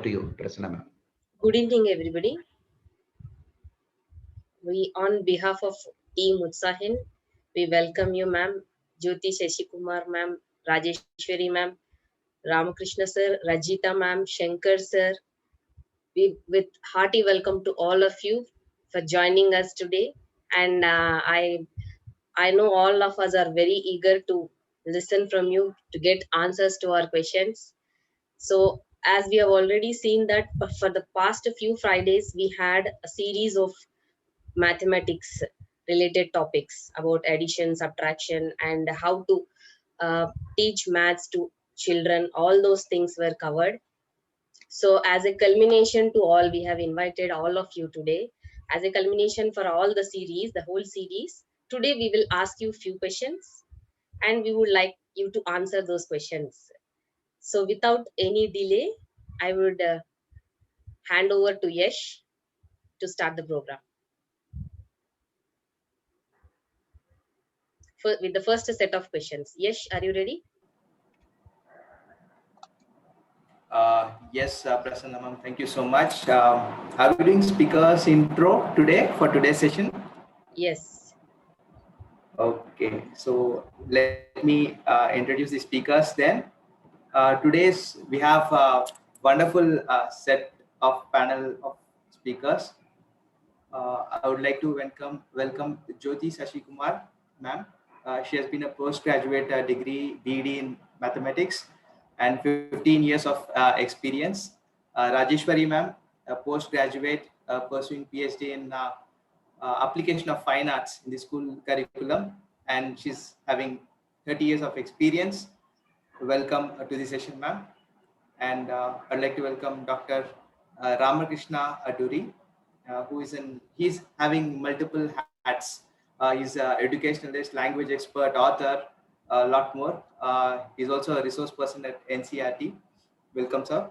to you, Prasanna ma'am. Good evening, everybody. On behalf of Team Utsahin, we welcome you, ma'am, Jyoti Shashikumar, ma'am, Rajeshwari, ma'am, Ramakrishna sir, Rajita, ma'am, Shankar, sir. With hearty welcome to all of you for joining us today. And I know all of us are very eager to listen from you to get answers to our questions. So, as we have already seen that for the past few Fridays, we had a series of mathematics related topics about addition, subtraction, and how to teach maths to children. All those things were covered. So, as a culmination to all, we have invited all of you today. As a culmination for all the series, the whole series, today we will ask you few questions and we would like you to answer those questions. So, without any delay, I would hand over to Yash to start the program. With the first set of questions. Yash, are you ready? Yes, Prasanna ma'am, thank you so much. Are we doing speakers intro today for today's session? Yes. Okay, so let me introduce the speakers then. We have a wonderful set of panel of speakers. I would like to welcome Jyoti Shashikumar ma'am. She has been a postgraduate degree BEd in mathematics and 15 years of experience. Rajeshwari ma'am, a postgraduate pursuing PhD in application of fine arts in the school curriculum, and she's having 30 years of experience. Welcome to the session, ma'am. And I'd like to welcome Dr. Ramakrishna Aduri, he's having multiple hats. He's an educationalist, language expert, author, a lot more. He's also a resource person at NCERT. Welcome, sir.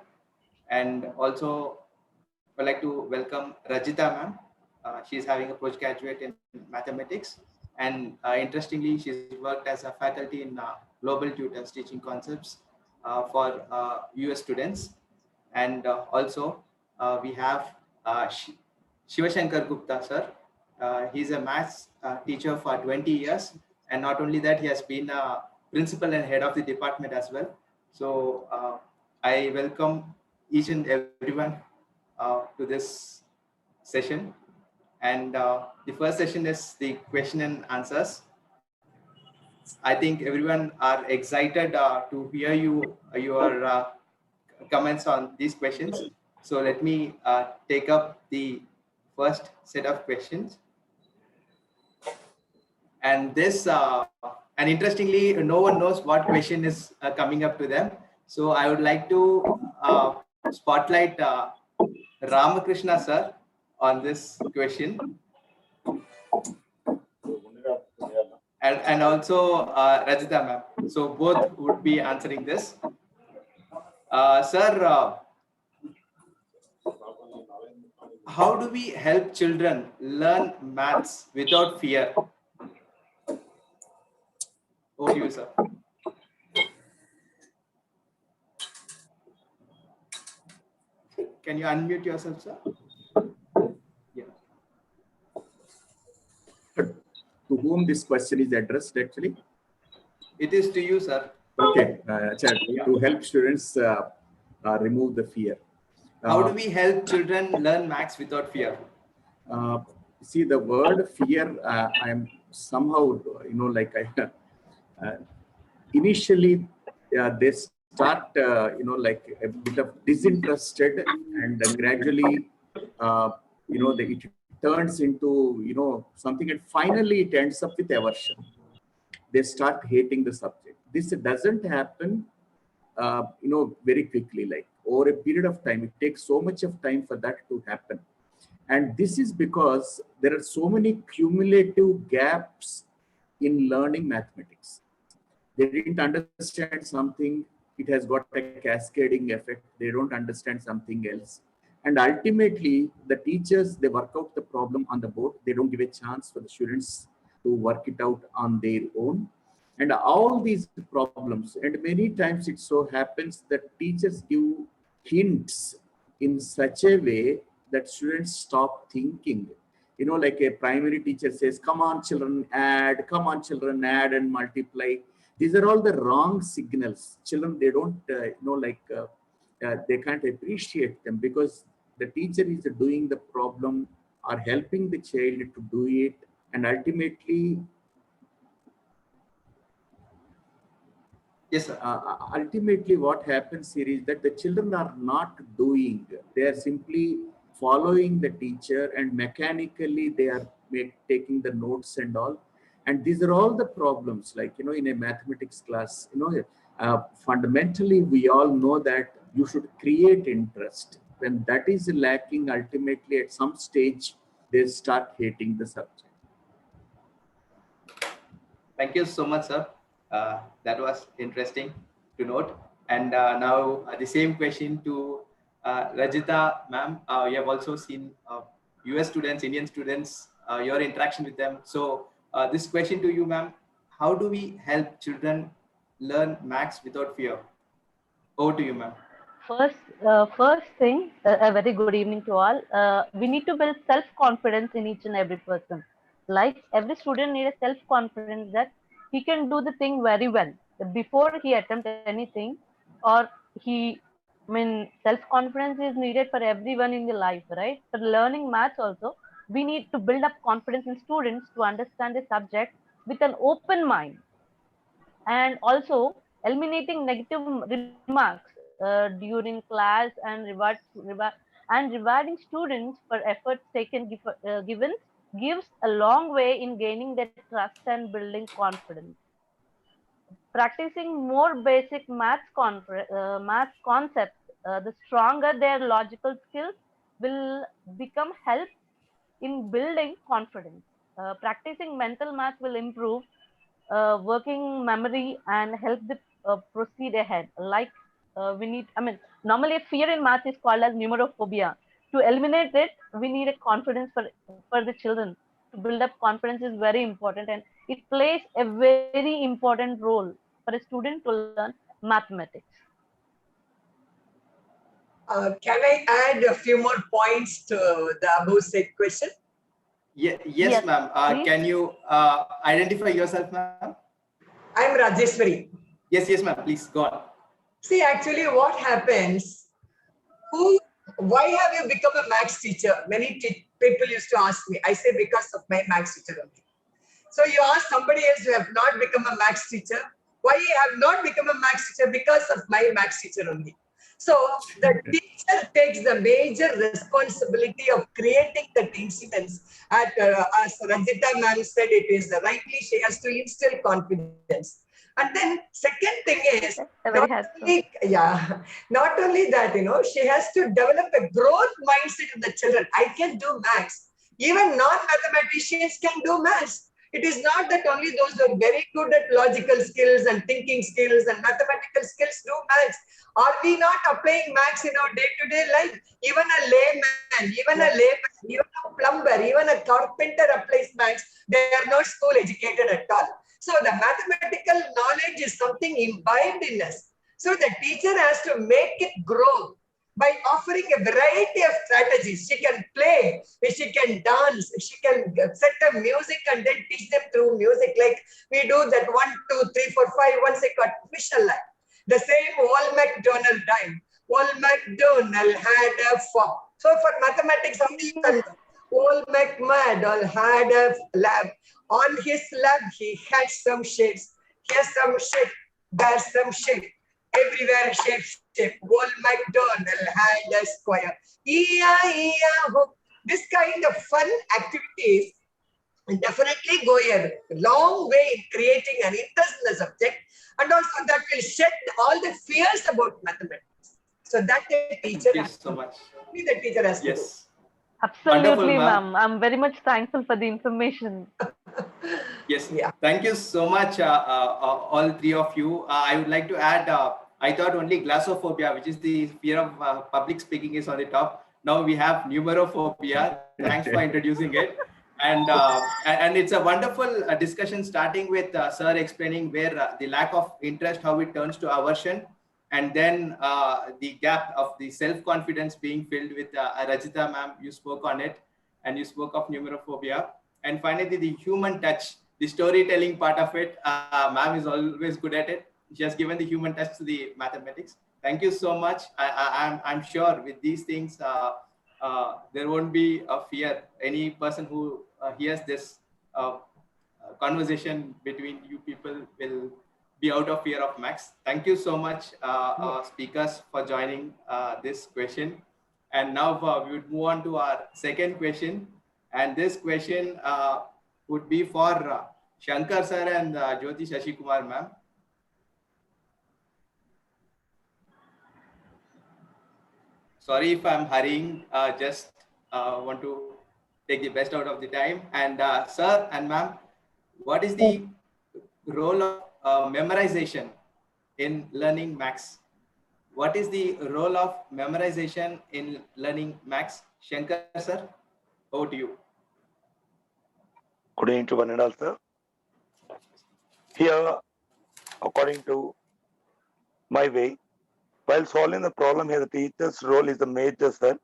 And also, I'd like to welcome Rajita, ma'am. She's having a postgraduate in mathematics. And interestingly, she's worked as a faculty in global tutors teaching concepts for US students. And also, we have Shivashankar Gupta, sir. He's a maths teacher for 20 years. And not only that, he has been a principal and head of the department as well. So I welcome each and everyone to this session. And the first session is the question and answers. I think everyone are excited to hear your comments on these questions. So let me take up the first set of questions. And and interestingly, no one knows what question is coming up to them. So I would like to spotlight Ramakrishna sir on this question. And also Rajita ma'am. So both would be answering this. Sir, how do we help children learn maths without fear? Over to you, sir. Can you unmute yourself, sir? Yeah. To whom this question is addressed, actually? It is to you, sir. Okay, to help students remove the fear. How do we help children learn maths without fear? See, the word fear, I'm somehow, initially they start, like a bit of disinterested, and gradually, it turns into, something, and finally it ends up with aversion. They start hating the subject. This doesn't happen, very quickly. Like over a period of time, it takes so much of time for that to happen. And this is because there are so many cumulative gaps in learning mathematics. They didn't understand something, it has got a cascading effect. They don't understand something else. And ultimately, the teachers, they work out the problem on the board. They don't give a chance for the students to work it out on their own. And all these problems, and many times it so happens that teachers give hints in such a way that students stop thinking. You know, like a primary teacher says, come on children, add, come on children, add and multiply. These are all the wrong signals. Children, they don't, they can't appreciate them because the teacher is doing the problem or helping the child to do it. And ultimately, Yes, sir. ultimately what happens here is that the children are not doing, they are simply following the teacher and mechanically they are taking the notes and all. And these are all the problems, like, you know, in a mathematics class, you know, fundamentally we all know that you should create interest. When that is lacking, ultimately at some stage they start hating the subject. Thank you so much, sir. That was interesting to note. And now the same question to Rajita, ma'am. You have also seen US students, Indian students, your interaction with them. So this question to you, ma'am, how do we help children learn maths without fear? Over to you, ma'am. First thing, a very good evening to all. We need to build self-confidence in each and every person. Like every student needs a self-confidence that he can do the thing very well before he attempts anything, or self-confidence is needed for everyone in the life, right? For learning maths also, we need to build up confidence in students to understand the subject with an open mind, and also eliminating negative remarks during class and rewarding students for efforts taken given gives a long way in gaining their trust and building confidence. Practicing more basic math concepts, the stronger their logical skills will become help in building confidence. Practicing mental math will improve working memory and help the proceed ahead. Like normally fear in math is called as numerophobia. To eliminate it, we need a confidence for the children. To build up confidence is very important, and it plays a very important role for a student to learn mathematics. Can I add a few more points to the above said question? Yes, Yes, ma'am. please. Can you identify yourself, ma'am? I'm Rajeshwari. Yes, ma'am. Please go on. See, actually, what happens? Why have you become a maths teacher? Many people used to ask me. I say because of my maths teacher only. So you ask somebody else who have not become a maths teacher. Why you have not become a maths teacher? Because of my maths teacher only. So the teacher takes the major responsibility of creating that incidents. As Rajita ma'am said, it is rightly she has to instill confidence. And then second thing is, not only that, you know, she has to develop a growth mindset in the children. I can do maths. Even non-mathematicians can do maths. It is not that only those who are very good at logical skills and thinking skills and mathematical skills do maths. Are we not applying maths in our day-to-day life? Even a layman, even a plumber, even a carpenter applies maths. They are not school educated at all. So the mathematical knowledge is something imbibed in us. So the teacher has to make it grow by offering a variety of strategies. She can play, she can dance, she can set up music and then teach them through music. Like we do that 1, 2, 3, 4, 5, once a artificial life. The same Wal McDonald time. Wal McDonald had a farm. So for mathematics, Wal McDonald had a lab. On his lab, he had some shapes. Here's some shape, there's some shape. Everywhere shape. Wal McDonald had a square. E-I-E-I-O. This kind of fun activities definitely go a long way in creating an interest in the subject, and also that will shed all the fears about mathematics. So that the teacher has so much. The teacher has to do. Absolutely, ma'am. I'm very much thankful for the information. Yes. Yeah. Thank you so much, all three of you. I would like to add, I thought only glossophobia, which is the fear of public speaking, is on the top. Now we have numerophobia. Thanks for introducing it. And it's a wonderful discussion, starting with sir explaining where the lack of interest, how it turns to aversion. and then the gap of the self-confidence being filled with Rajita ma'am, you spoke on it, and you spoke of numerophobia. And finally, the human touch, the storytelling part of it. Ma'am is always good at it. She has given the human touch to the mathematics. Thank you so much. I'm sure with these things, there won't be a fear. Any person who hears this conversation between you people will be out of fear of max. Thank you so much, speakers, for joining this question. And now we would move on to our second question. And this question would be for Shankar sir and Jyoti Shashikumar ma'am. Sorry if I'm hurrying, just want to take the best out of the time. And sir and ma'am, what is the role of memorization in learning maths? What is the role of memorization in learning maths? Shankar sir, over to you. Good evening to one and all, sir. Here, according to my way, while solving the problem here, the teacher's role is the major, sir.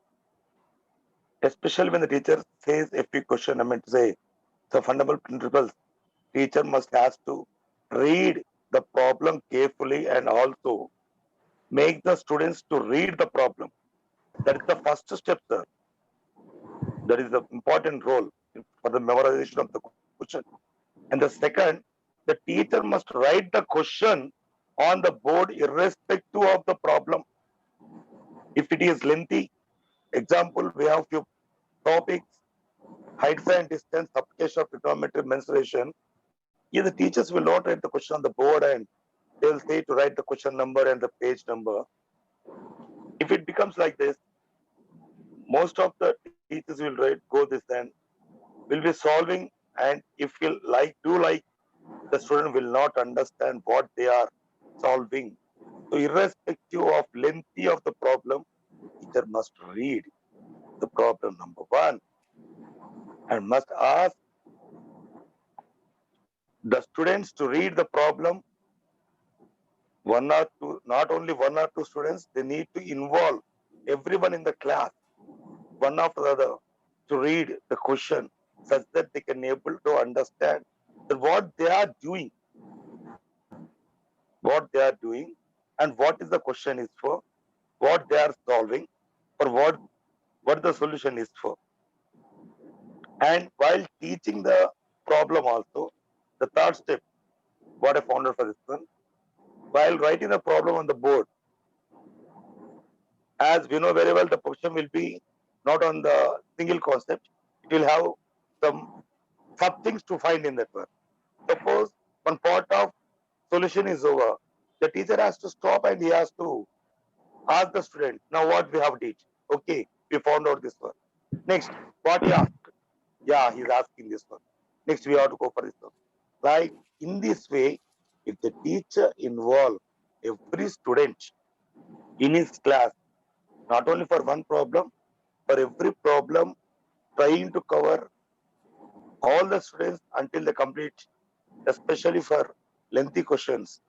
Especially when the teacher says a few question, I meant to say, the fundamental principles, teacher must have to read the problem carefully and also make the students to read the problem. That is the first step, sir. That is the important role for the memorization of the question. And the second, the teacher must write the question on the board irrespective of the problem. If it is lengthy, example, we have few topics, height and distance, application of trigonometry, mensuration. Here the teachers will not write the question on the board and they will say to write the question number and the page number. If it becomes like this, most of the teachers will go this and will be solving, and if you do like, the student will not understand what they are solving. So irrespective of length of the problem, teacher must read the problem number one and must ask the students to read the problem. One or two, not only one or two students, they need to involve everyone in the class, one after the other, to read the question such that they can able to understand that what they are doing, and what is the question is for, what they are solving, or what the solution is for. And while teaching the problem also, the third step, what I found out for this one, while writing the problem on the board, as we know very well, the question will be not on the single concept, it will have some sub things to find in that one. Suppose one part of solution is over, the teacher has to stop and he has to ask the student, now what we have did. Okay, we found out this one. Next, what he asked? Yeah, he's asking this one. Next, we have to go for this one. Like in this way, if the teacher involve every student in his class, not only for one problem, for every problem, trying to cover all the students until they complete, especially for lengthy questions.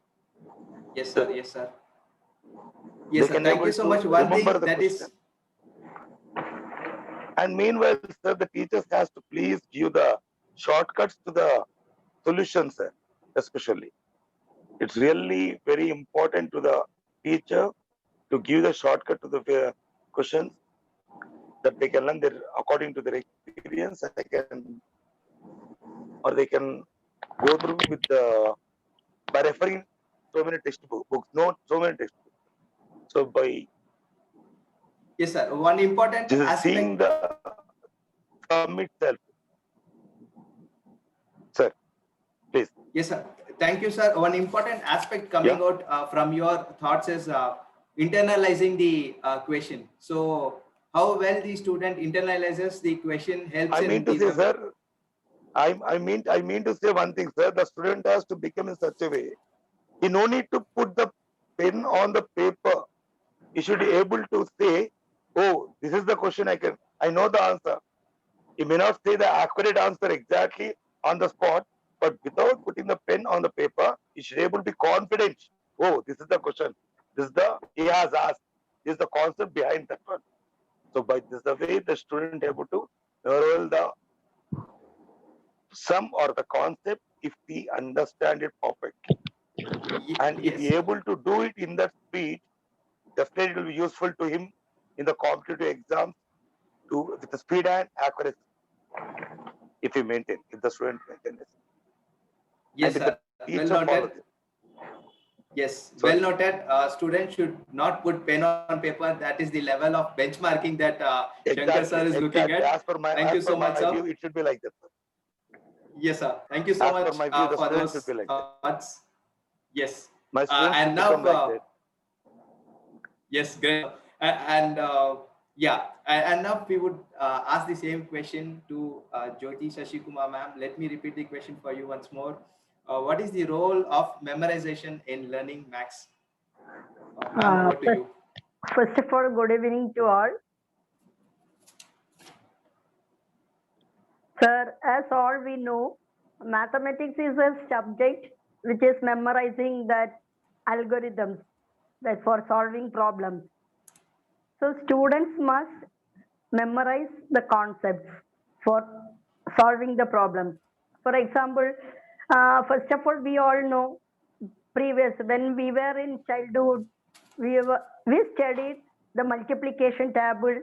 Yes, sir. Yes, sir. Yes, sir. Thank you so much. One thing that is. And meanwhile, sir, the teachers has to please give the shortcuts to the solutions, sir, especially. It's really very important to the teacher to give the shortcut to the questions that they can learn their, according to their experience, they can go through with the, by referring so many textbooks, not so many textbooks. So by yes, sir. One important aspect. Seeing the sum itself. Sir, please. Yes, sir. Thank you, sir. One important aspect coming out from your thoughts is internalizing the question. So, how well the student internalizes the question helps. I mean to say, sir. I mean to say one thing, sir. The student has to become in such a way. He no need to put the pen on the paper. He should be able to say, "Oh, this is the question. I know the answer." He may not say the accurate answer exactly on the spot, but without putting the pen on the paper, he should be able to be confident. Oh, this is the question. he has asked, this is the concept behind that one. So by this the way the student able to learn the sum or the concept if he understand it perfectly. And if he Yes. able to do it in that speed, definitely it will be useful to him in the competitive exams with the speed and accuracy. If the student maintain this. Yes, And if sir. the Well teacher follows noted. it. Yes, Sorry. well noted. Students should not put pen on paper. That is the level of benchmarking that Shankar sir is looking Exactly. at. As per my Thank you so much, view, sir. it should be like that. Yes, sir. Thank you so As much per my view, the for student those should be like that. thoughts. Yes. My students And should now, become like that. yes, great. And yeah, and now we would ask the same question to Jyoti Shashikumar ma'am. Let me repeat the question for you once more. What is the role of memorization in learning maths? Ma'am, over to you. First of all, good evening to all. Sir, as all we know, mathematics is a subject which is memorizing that algorithms that for solving problems. So students must memorize the concepts for solving the problems. For example, first of all, we all know when we were in childhood, we studied the multiplication table.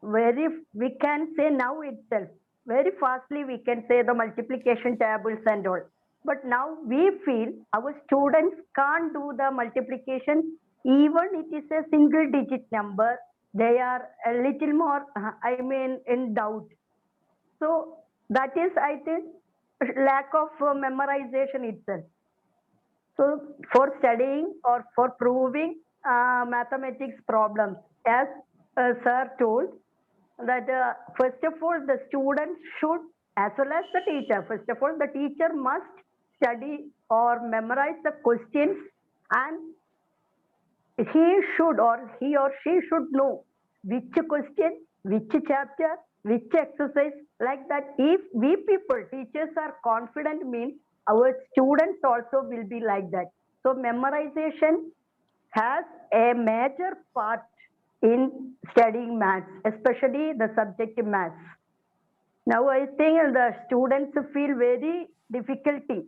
We can say now itself very fastly. We can say the multiplication tables and all. But now we feel our students can't do the multiplication, even it is a single digit number. They are a little more, in doubt. So that is, I think, lack of memorization itself. So for studying or for proving mathematics problems, as sir told, that first of all the student should, as well as the teacher, first of all the teacher must study or memorize the questions, and he or she should know which question, which chapter, which exercise, like that. If we people, teachers, are confident, means our students also will be like that. So memorization has a major part in studying maths, especially the subject maths. Now I think the students feel very difficulty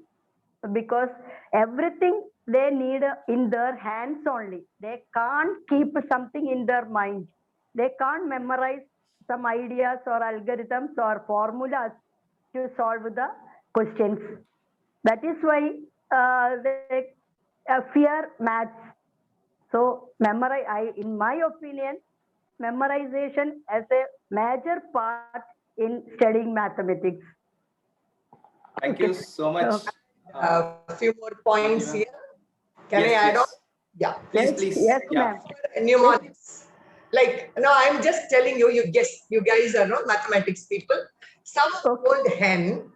because everything they need in their hands only. They can't keep something in their mind. They can't memorize some ideas or algorithms or formulas to solve the questions. That is why they fear maths. So in my opinion, memorization as a major part in studying mathematics. Thank you so much. A few more points Thank you, here. Can Yes, I add on? yes. Yeah. Please, please. Yes, Yeah. ma'am. Mnemonics. Like, no, I'm just telling you, you guess, you guys are not mathematics people. Some old hen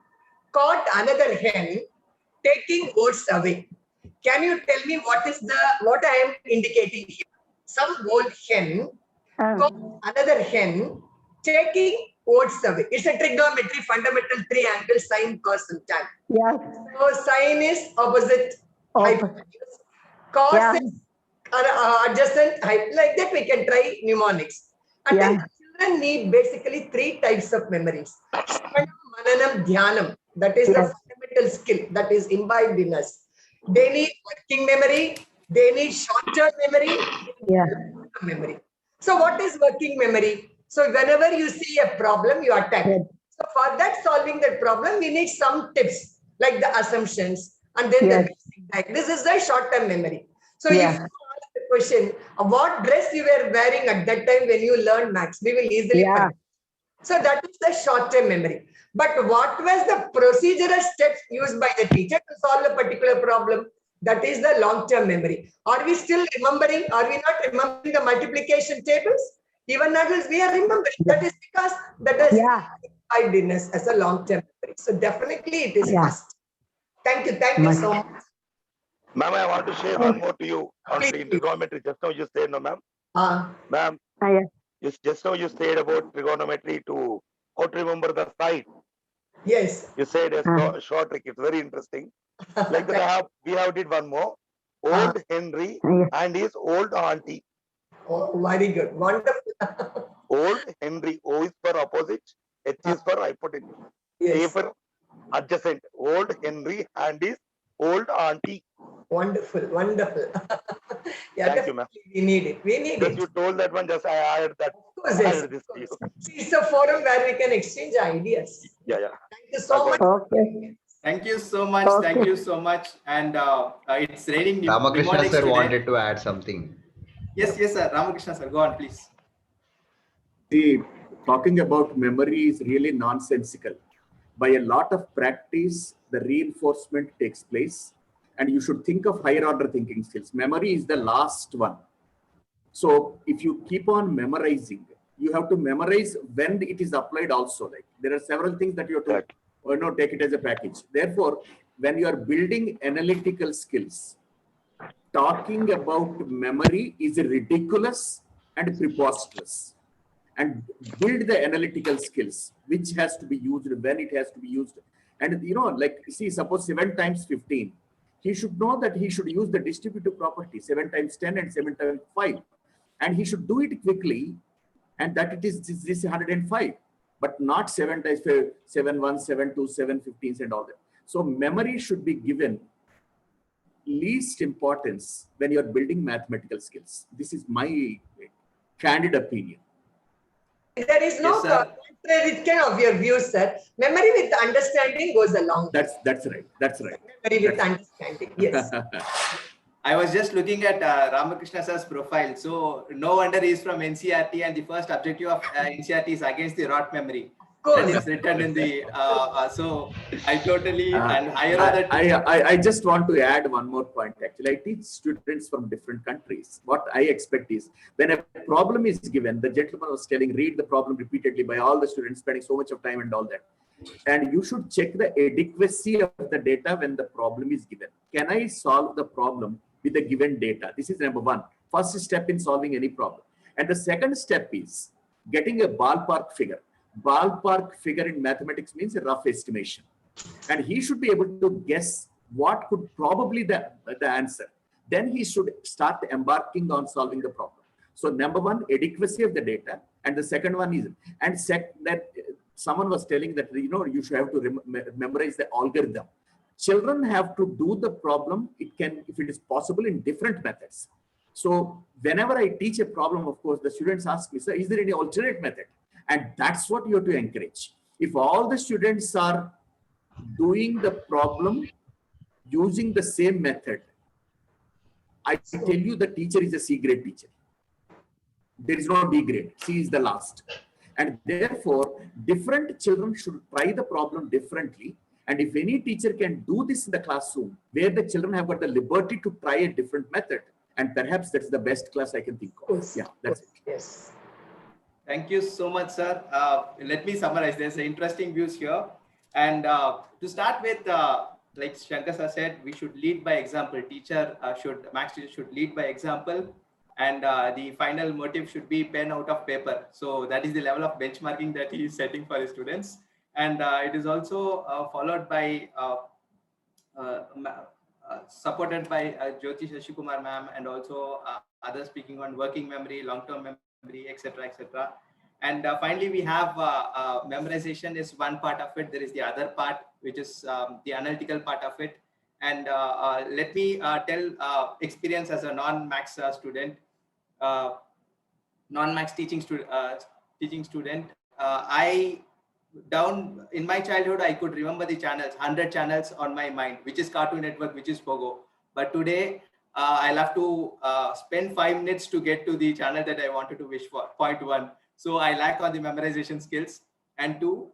caught another hen taking oats away. Can you tell me what I am indicating here? Some old hen caught another hen taking oats away. It's a trigonometry, fundamental triangle, sine, cos, and tan. Yes. So sine is opposite hypotenuse. Cos is adjacent height. Like that, we can try mnemonics. And then children need basically 3 types of memories. Mananam, Dhyanam. That is the fundamental skill that is imbibed in us. They need working memory. They need short-term memory. Memory. So what is working memory? So whenever you see a problem, you attack. So for that, solving that problem, we need some tips like the assumptions and then the basic. This is the short-term memory. So if you ask the question, what dress you were wearing at that time when you learned maths, we will easily find. So that is the short-term memory. But what was the procedural steps used by the teacher to solve a particular problem? That is the long-term memory. Are we still remembering? Are we not remembering the multiplication tables? Even that is we are remembering. That is because that is imbibedness as a long-term memory. So definitely it is must. Thank you. Thank you so much. Ma'am, I want to share one more to you on the trigonometry. Just now you said, no, ma'am. Ma'am, just now you said about trigonometry to how to remember the side. Yes. You said a short trick. It's very interesting. Like that, we have did one more. old Henry Yes. and his old auntie. Oh, very good. Wonderful. Old Henry, O is for opposite, H is for hypotenuse, A Yes. for adjacent. Old Henry and his old auntie. Wonderful. Wonderful. Yeah, Thank you, ma'am. definitely. We need it. We need Because it. you told that one, just I added that. Of course, yes. Added this to you. See, it's a forum where we can exchange ideas. Yeah. Thank you so much. Okay. Thank you so much. Okay. Thank you so much. And it's raining. Ramakrishna mnemonics sir today. wanted to add something. Yes, sir. Ramakrishna sir, go on, please. See, talking about memory is really nonsensical. By a lot of practice, the reinforcement takes place, and you should think of higher order thinking skills. Memory is the last one. So if you keep on memorizing, you have to memorize when it is applied also. Like there are several things that you have to take it as a package. Therefore, when you are building analytical skills, talking about memory is ridiculous and preposterous. And build the analytical skills, which has to be used, when it has to be used. And like, see, suppose 7 times 15, he should know that he should use the distributive property, 7 times 10 and 7 times 5. And he should do it quickly, and that it is this 105, but not 7 times 5, 7 1, 7 2, 7 15s and all that. So memory should be given least importance when you're building mathematical skills. This is my candid opinion. There is no Yes, sir. contradiction of your views, sir. Memory with understanding goes along. That's right. That's right. Memory with understanding. Yes. I was just looking at Ramakrishna sir's profile. So no wonder he is from NCRT, and the first objective of NCRT is against the rote memory. That is written in the so I totally and higher order. I just want to add one more point. Actually, I teach students from different countries. What I expect is, when a problem is given, the gentleman was telling, read the problem repeatedly by all the students, spending so much of time and all that. And you should check the adequacy of the data when the problem is given. Can I solve the problem with the given data? This is number one. First step in solving any problem. And the second step is getting a ballpark figure. Ballpark figure in mathematics means a rough estimation. And he should be able to guess what could probably the answer. Then he should start embarking on solving the problem. So number one, adequacy of the data. And the second one is, that someone was telling that, you should have to memorize the algorithm. Children have to do the problem, if it is possible, in different methods. So whenever I teach a problem, of course, the students ask me, sir, is there any alternate method? And that's what you have to encourage. If all the students are doing the problem using the same method, I tell you the teacher is a C grade teacher. There is no D grade. C is the last. And therefore, different children should try the problem differently. And if any teacher can do this in the classroom, where the children have got the liberty to try a different method, and perhaps that's the best class I can think of. Yeah, that's it. Yes. Thank you so much, sir. Let me summarize. There's interesting views here. And to start with, like Shankar sir said, we should lead by example. Max teacher should lead by example. And the final motive should be pen out of paper. So that is the level of benchmarking that he is setting for his students. And it is also followed by, supported by Jyoti Shashikumar ma'am, and also others speaking on working memory, long-term memory, etc., etc. And finally, we have memorization is one part of it. There is the other part, which is the analytical part of it. And let me tell experience as a non-Max student, non-Max teaching student. Down in my childhood, I could remember the channels, 100 channels on my mind, which is Cartoon Network, which is Pogo. But today, I'll have to spend 5 minutes to get to the channel that I wanted to wish for, point one. So I lack on the memorization skills. And two,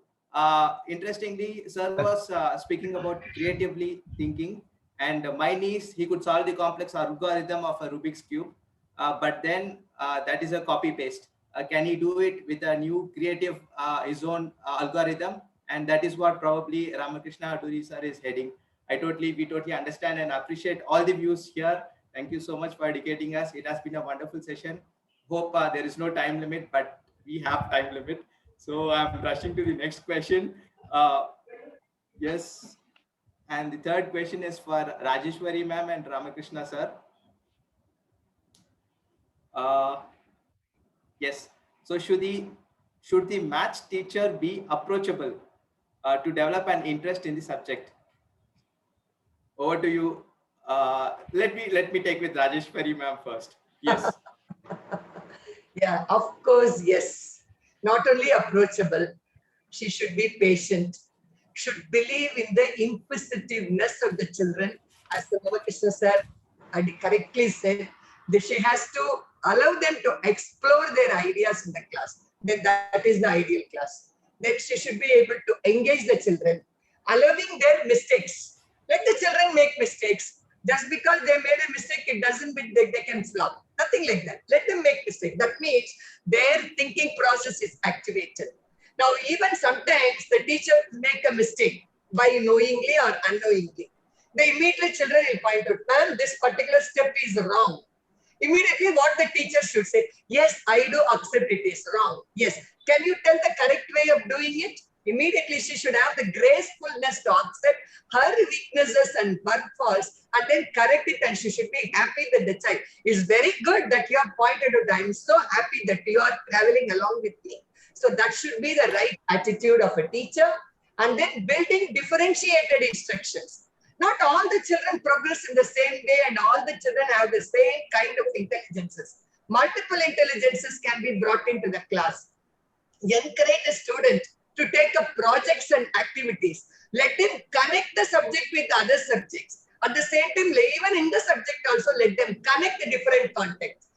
interestingly, sir was speaking about creatively thinking. And my niece, he could solve the complex algorithm of a Rubik's Cube. But then that is a copy paste. Can he do it with a new creative, his own algorithm? And that is what probably Ramakrishna Aduri sir is heading. We totally understand and appreciate all the views here. Thank you so much for educating us. It has been a wonderful session. Hope there is no time limit, but we have time limit. So I'm rushing to the next question. Yes. And the third question is for Rajeshwari ma'am and Ramakrishna sir. Yes. So should the maths teacher be approachable to develop an interest in the subject? Over to you. Let me take with Rajeshwari ma'am first. Yes. Yeah, of course, yes. Not only approachable, she should be patient, should believe in the inquisitiveness of the children. As the Ramakrishna sir had correctly said, that she has to allow them to explore their ideas in the class. Then that is the ideal class. Then she should be able to engage the children, allowing their mistakes. Let the children make mistakes. Just because they made a mistake, it doesn't mean they can flop. Nothing like that. Let them make mistakes. That means their thinking process is activated. Now, even sometimes the teacher make a mistake by knowingly or unknowingly. The immediately children will point out, ma'am, this particular step is wrong. Immediately what the teacher should say, yes, I do accept it is wrong. Yes, can you tell the correct way of doing it? Immediately she should have the gracefulness to accept her weaknesses and her faults and then correct it, and she should be happy that the child is very good that you have pointed out. I am so happy that you are traveling along with me. So that should be the right attitude of a teacher. And then building differentiated instructions. Not all the children progress in the same way and all the children have the same kind of intelligences. Multiple intelligences can be brought into the class. Encourage a student to take up projects and activities. Let him connect the subject with other subjects. At the same time, even in the subject also, let them connect the different concepts.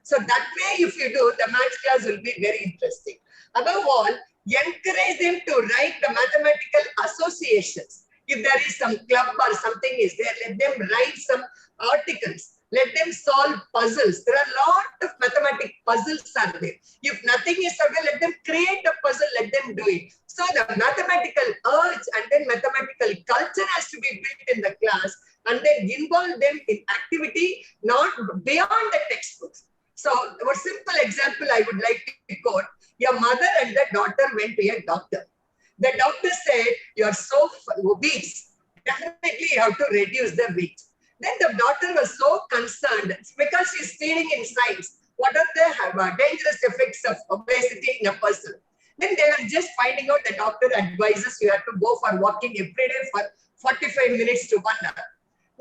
So that way, if you do, the maths class will be very interesting. Above all, encourage them to write the mathematical associations. If there is some club or something is there, let them write some articles. Let them solve puzzles. There are a lot of mathematical puzzles are there. If nothing is available, let them create a puzzle, let them do it. So the mathematical urge and then mathematical culture has to be built in the class, and then involve them in activity, not beyond the textbooks. So a simple example I would like to quote. Your mother and the daughter went to a doctor. The doctor said, you are so obese. Definitely you have to reduce the weight. Then the daughter was so concerned because she's feeling in science. What are the dangerous effects of obesity in a person? Then they were just finding out the doctor advises you have to go for walking every day for 45 minutes to 1 hour.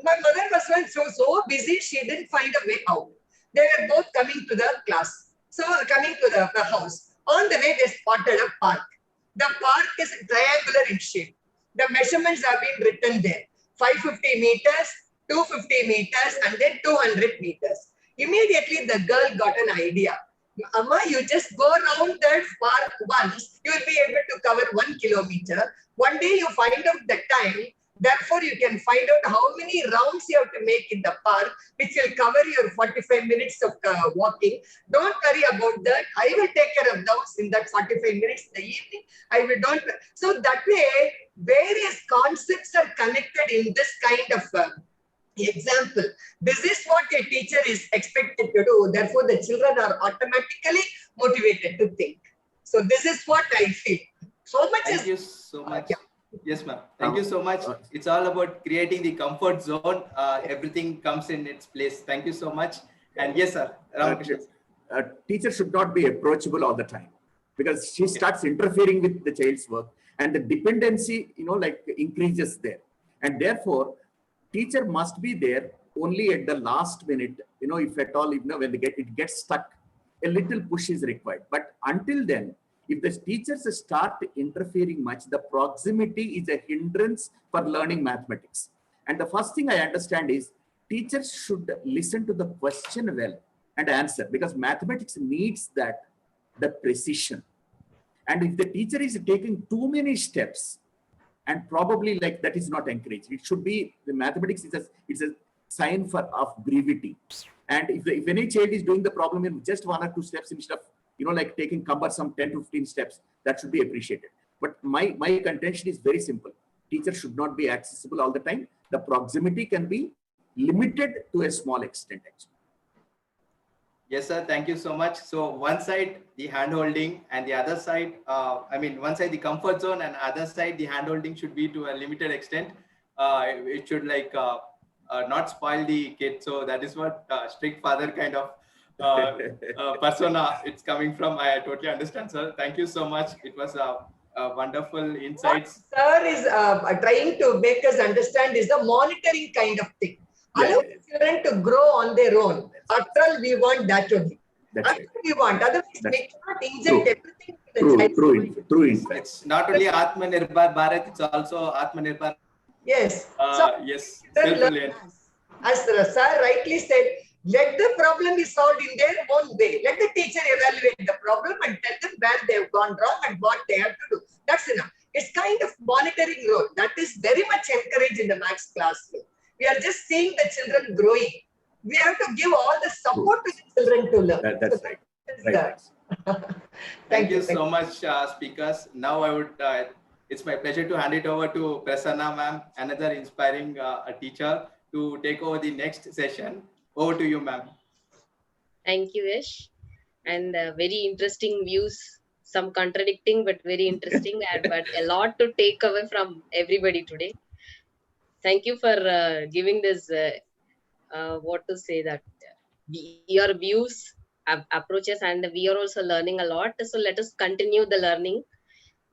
My mother was so busy, she didn't find a way out. They were both coming to the class. So coming to the house. On the way, they spotted a park. The park is triangular in shape. The measurements have been written there. 550 meters, 250 meters, and then 200 meters. Immediately, the girl got an idea. Amma, you just go around that park once, you will be able to cover 1 kilometer. One day you find out the time, therefore you can find out how many rounds you have to make in the park, which will cover your 45 minutes of walking. Don't worry about that. I will take care of those in that 45 minutes in the evening. I will don't. So that way, various concepts are connected in this kind of example. This is what a teacher is expected to do. Therefore, the children are automatically motivated to think. So this is what I feel. So much Thank you so much. Yes, ma'am. Thank you so much. It's all about creating the comfort zone. Everything comes in its place. Thank you so much. And yes, sir. A teacher should not be approachable all the time, because she starts interfering with the child's work, and the dependency, increases there. And therefore, teacher must be there only at the last minute. If at all, when it gets stuck, a little push is required. But until then, if the teachers start interfering much, the proximity is a hindrance for learning mathematics. And the first thing I understand is teachers should listen to the question well and answer, because mathematics needs the precision. And if the teacher is taking too many steps, and probably that is not encouraged. It should be, the mathematics is a sign of brevity. And if any child is doing the problem in just 1 or 2 steps instead of taking cumbersome 10 to 15 steps, that should be appreciated. But my contention is very simple. Teacher should not be accessible all the time. The proximity can be limited to a small extent, actually. Yes, sir. Thank you so much. So one side, the hand-holding, and the other side, one side, the comfort zone, and other side, the hand-holding should be to a limited extent. it should like not spoil the kid. So that is what strict father kind of persona it's coming from. I totally understand, sir. Thank you so much. It was wonderful insights. What sir is trying to make us understand is the monitoring kind of thing. Allow children to grow on their own. After all, we want that only. That's right. We want. Otherwise, we cannot inject everything to the child. True. It's not only Atmanirbhar Bharat, it's also Atmanirbhar. Yes. Yes. As sir rightly said, let the problem be solved in their own way. Let the teacher evaluate the problem and tell them where they have gone wrong and what they have to do. That's enough. It's kind of monitoring role that is very much encouraged in the maths classroom. We are just seeing the children growing. We have to give all the support to the children to learn. That's right. Right. Thank you so much, speakers. Now I would, it's my pleasure to hand it over to Prasanna ma'am, another inspiring teacher, to take over the next session. Over to you, ma'am. Thank you, Yash. And very interesting views, some contradicting, but very interesting, but a lot to take away from everybody today. Thank you for giving this, what to say, that your views, approaches, and we are also learning a lot. So let us continue the learning.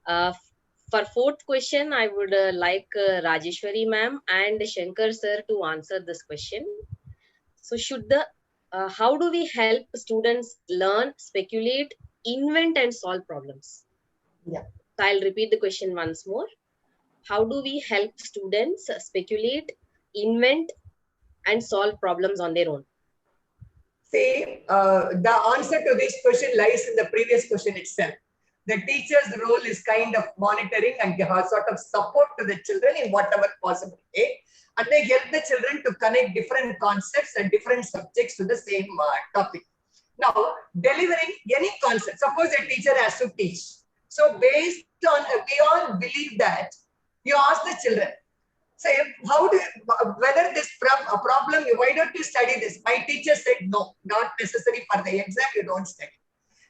For fourth question, I would like Rajeshwari ma'am and Shankar sir to answer this question. So how do we help students learn, speculate, invent, and solve problems? Yeah. So I'll repeat the question once more. How do we help students speculate, invent, and solve problems on their own? See, the answer to this question lies in the previous question itself. The teacher's role is kind of monitoring and sort of support to the children in whatever possible way. And they help the children to connect different concepts and different subjects to the same topic. Now, delivering any concept, suppose a teacher has to teach. So based on, we all believe that you ask the children, say, whether this problem, why don't you study this? My teacher said, no, not necessary for the exam, you don't study.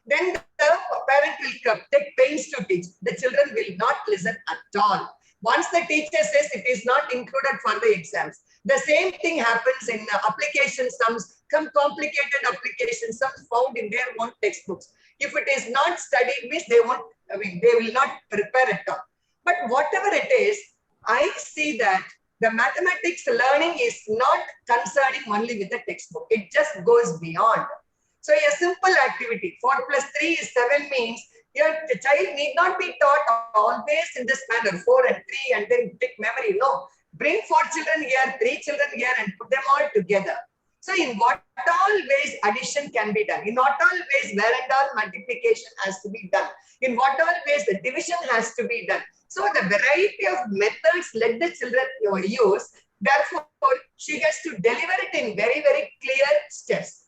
Then the parent will take pains to teach. The children will not listen at all. Once the teacher says it is not included for the exams, the same thing happens in application sums, some complicated application sums found in their own textbooks. If it is not studied, means they won't, they will not prepare at all. But whatever it is, I see that the mathematics learning is not concerning only with the textbook. It just goes beyond. So a simple activity, 4 plus 3 is 7 means your child need not be taught always in this manner, 4 and 3 and then take memory. No, bring 4 children here, 3 children here and put them all together. So in what all ways addition can be done? In what all ways where and all multiplication has to be done? In what all ways the division has to be done? So the variety of methods let the children use. Therefore, she has to deliver it in very, very clear steps.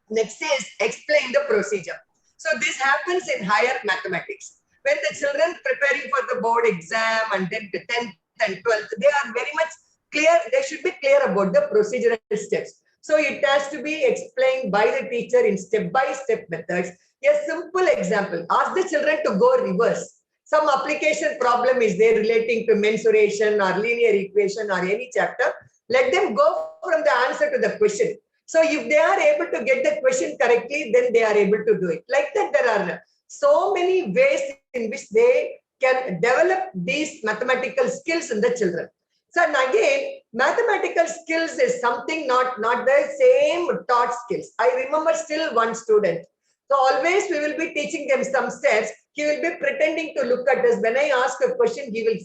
Next is explain the procedure. So this happens in higher mathematics. When the children preparing for the board exam and then the 10th and 12th, they are very much clear. They should be clear about the procedural steps. So it has to be explained by the teacher in step-by-step methods. A simple example, ask the children to go reverse. Some application problem is there relating to mensuration or linear equation or any chapter. Let them go from the answer to the question. So if they are able to get the question correctly, then they are able to do it. Like that, there are so many ways in which they can develop these mathematical skills in the children. So and again, mathematical skills is something not the same taught skills. I remember still one student. So always we will be teaching them some steps. He will be pretending to look at us. When I ask a question, he will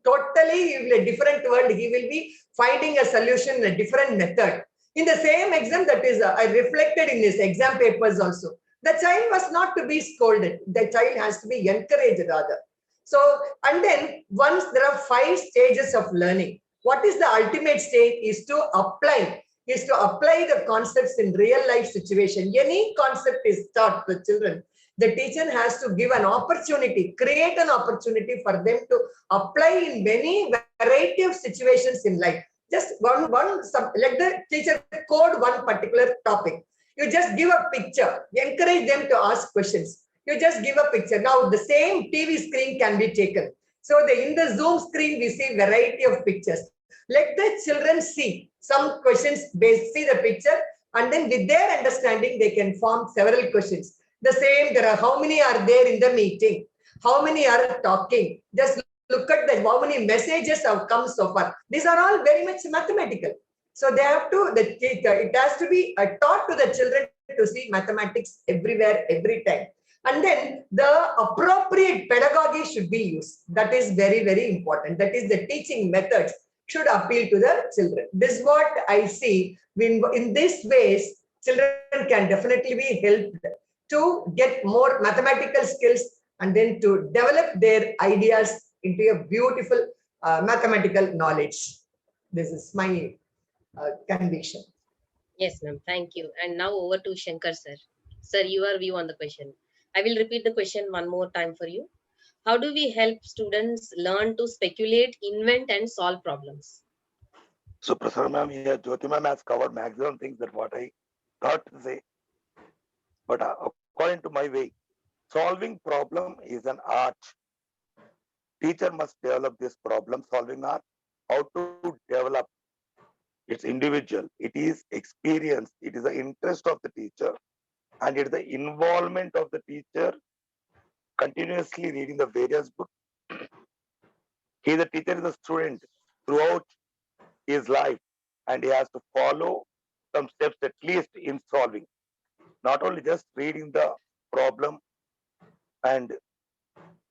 totally in a different world. He will be finding a solution in a different method. In the same exam, that is, I reflected in his exam papers also. The child was not to be scolded. The child has to be encouraged rather. So, and then once there are 5 stages of learning, what is the ultimate stage is to apply the concepts in real life situation. Any concept is taught to children. The teacher has to give an opportunity, create an opportunity for them to apply in many variety of situations in life. Just let the teacher code one particular topic. You just give a picture, encourage them to ask questions. You just give a picture. Now the same TV screen can be taken. So in the Zoom screen, we see variety of pictures. Let the children see some questions, see the picture, and then with their understanding, they can form several questions. The same, there are how many are there in the meeting? How many are talking? Just look at that, how many messages have come so far. These are all very much mathematical. So they have to, it has to be taught to the children to see mathematics everywhere, every time. And then the appropriate pedagogy should be used. That is very, very important. That is the teaching methods should appeal to the children. This is what I see. In this ways, children can definitely be helped to get more mathematical skills and then to develop their ideas into a beautiful mathematical knowledge. This is my conviction. Yes, ma'am. Thank you. And now over to Shankar, sir. Sir, your view on the question. I will repeat the question one more time for you. How do we help students learn to speculate, invent, and solve problems? So, Prasanna ma'am, here, Jyoti ma'am has covered maximum things that what I thought to say. But according to my way, solving problem is an art. Teacher must develop this problem solving art. How to develop? It's individual. It is experience. It is the interest of the teacher, and it is the involvement of the teacher continuously reading the various books. He, the teacher, is a student throughout his life, and he has to follow some steps at least in solving. Not only just reading the problem and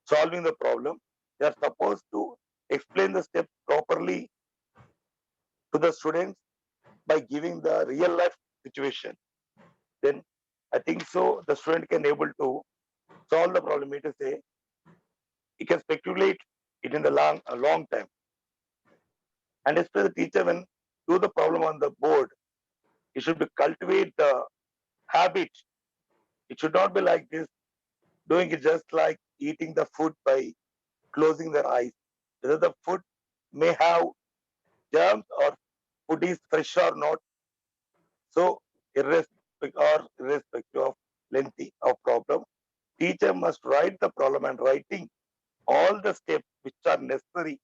solving the problem, they are supposed to explain the steps properly to the students by giving the real life situation. Then I think so the student can able to solve the problem. It is say he can speculate it in the long time. And especially the teacher when do the problem on the board, it should be cultivate the habit. It should not be like this, doing it just like eating the food by closing their eyes. Whether the food may have germs or food is fresh or not. So irrespective of length of problem, teacher must write the problem and writing all the steps which are necessary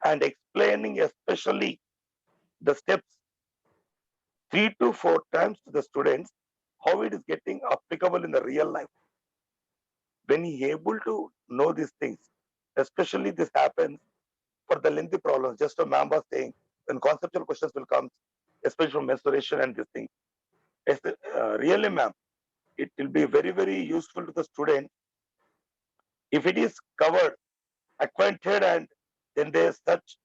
and explaining especially the steps 3 to 4 times to the students, how it is getting applicable in the real life. When he able to know these things, especially this happens for the lengthy problems, just a ma'am was saying, when conceptual questions will come, especially from mensuration and this thing. Really, ma'am, it will be very, very useful to the student if it is covered, acquainted, and then they such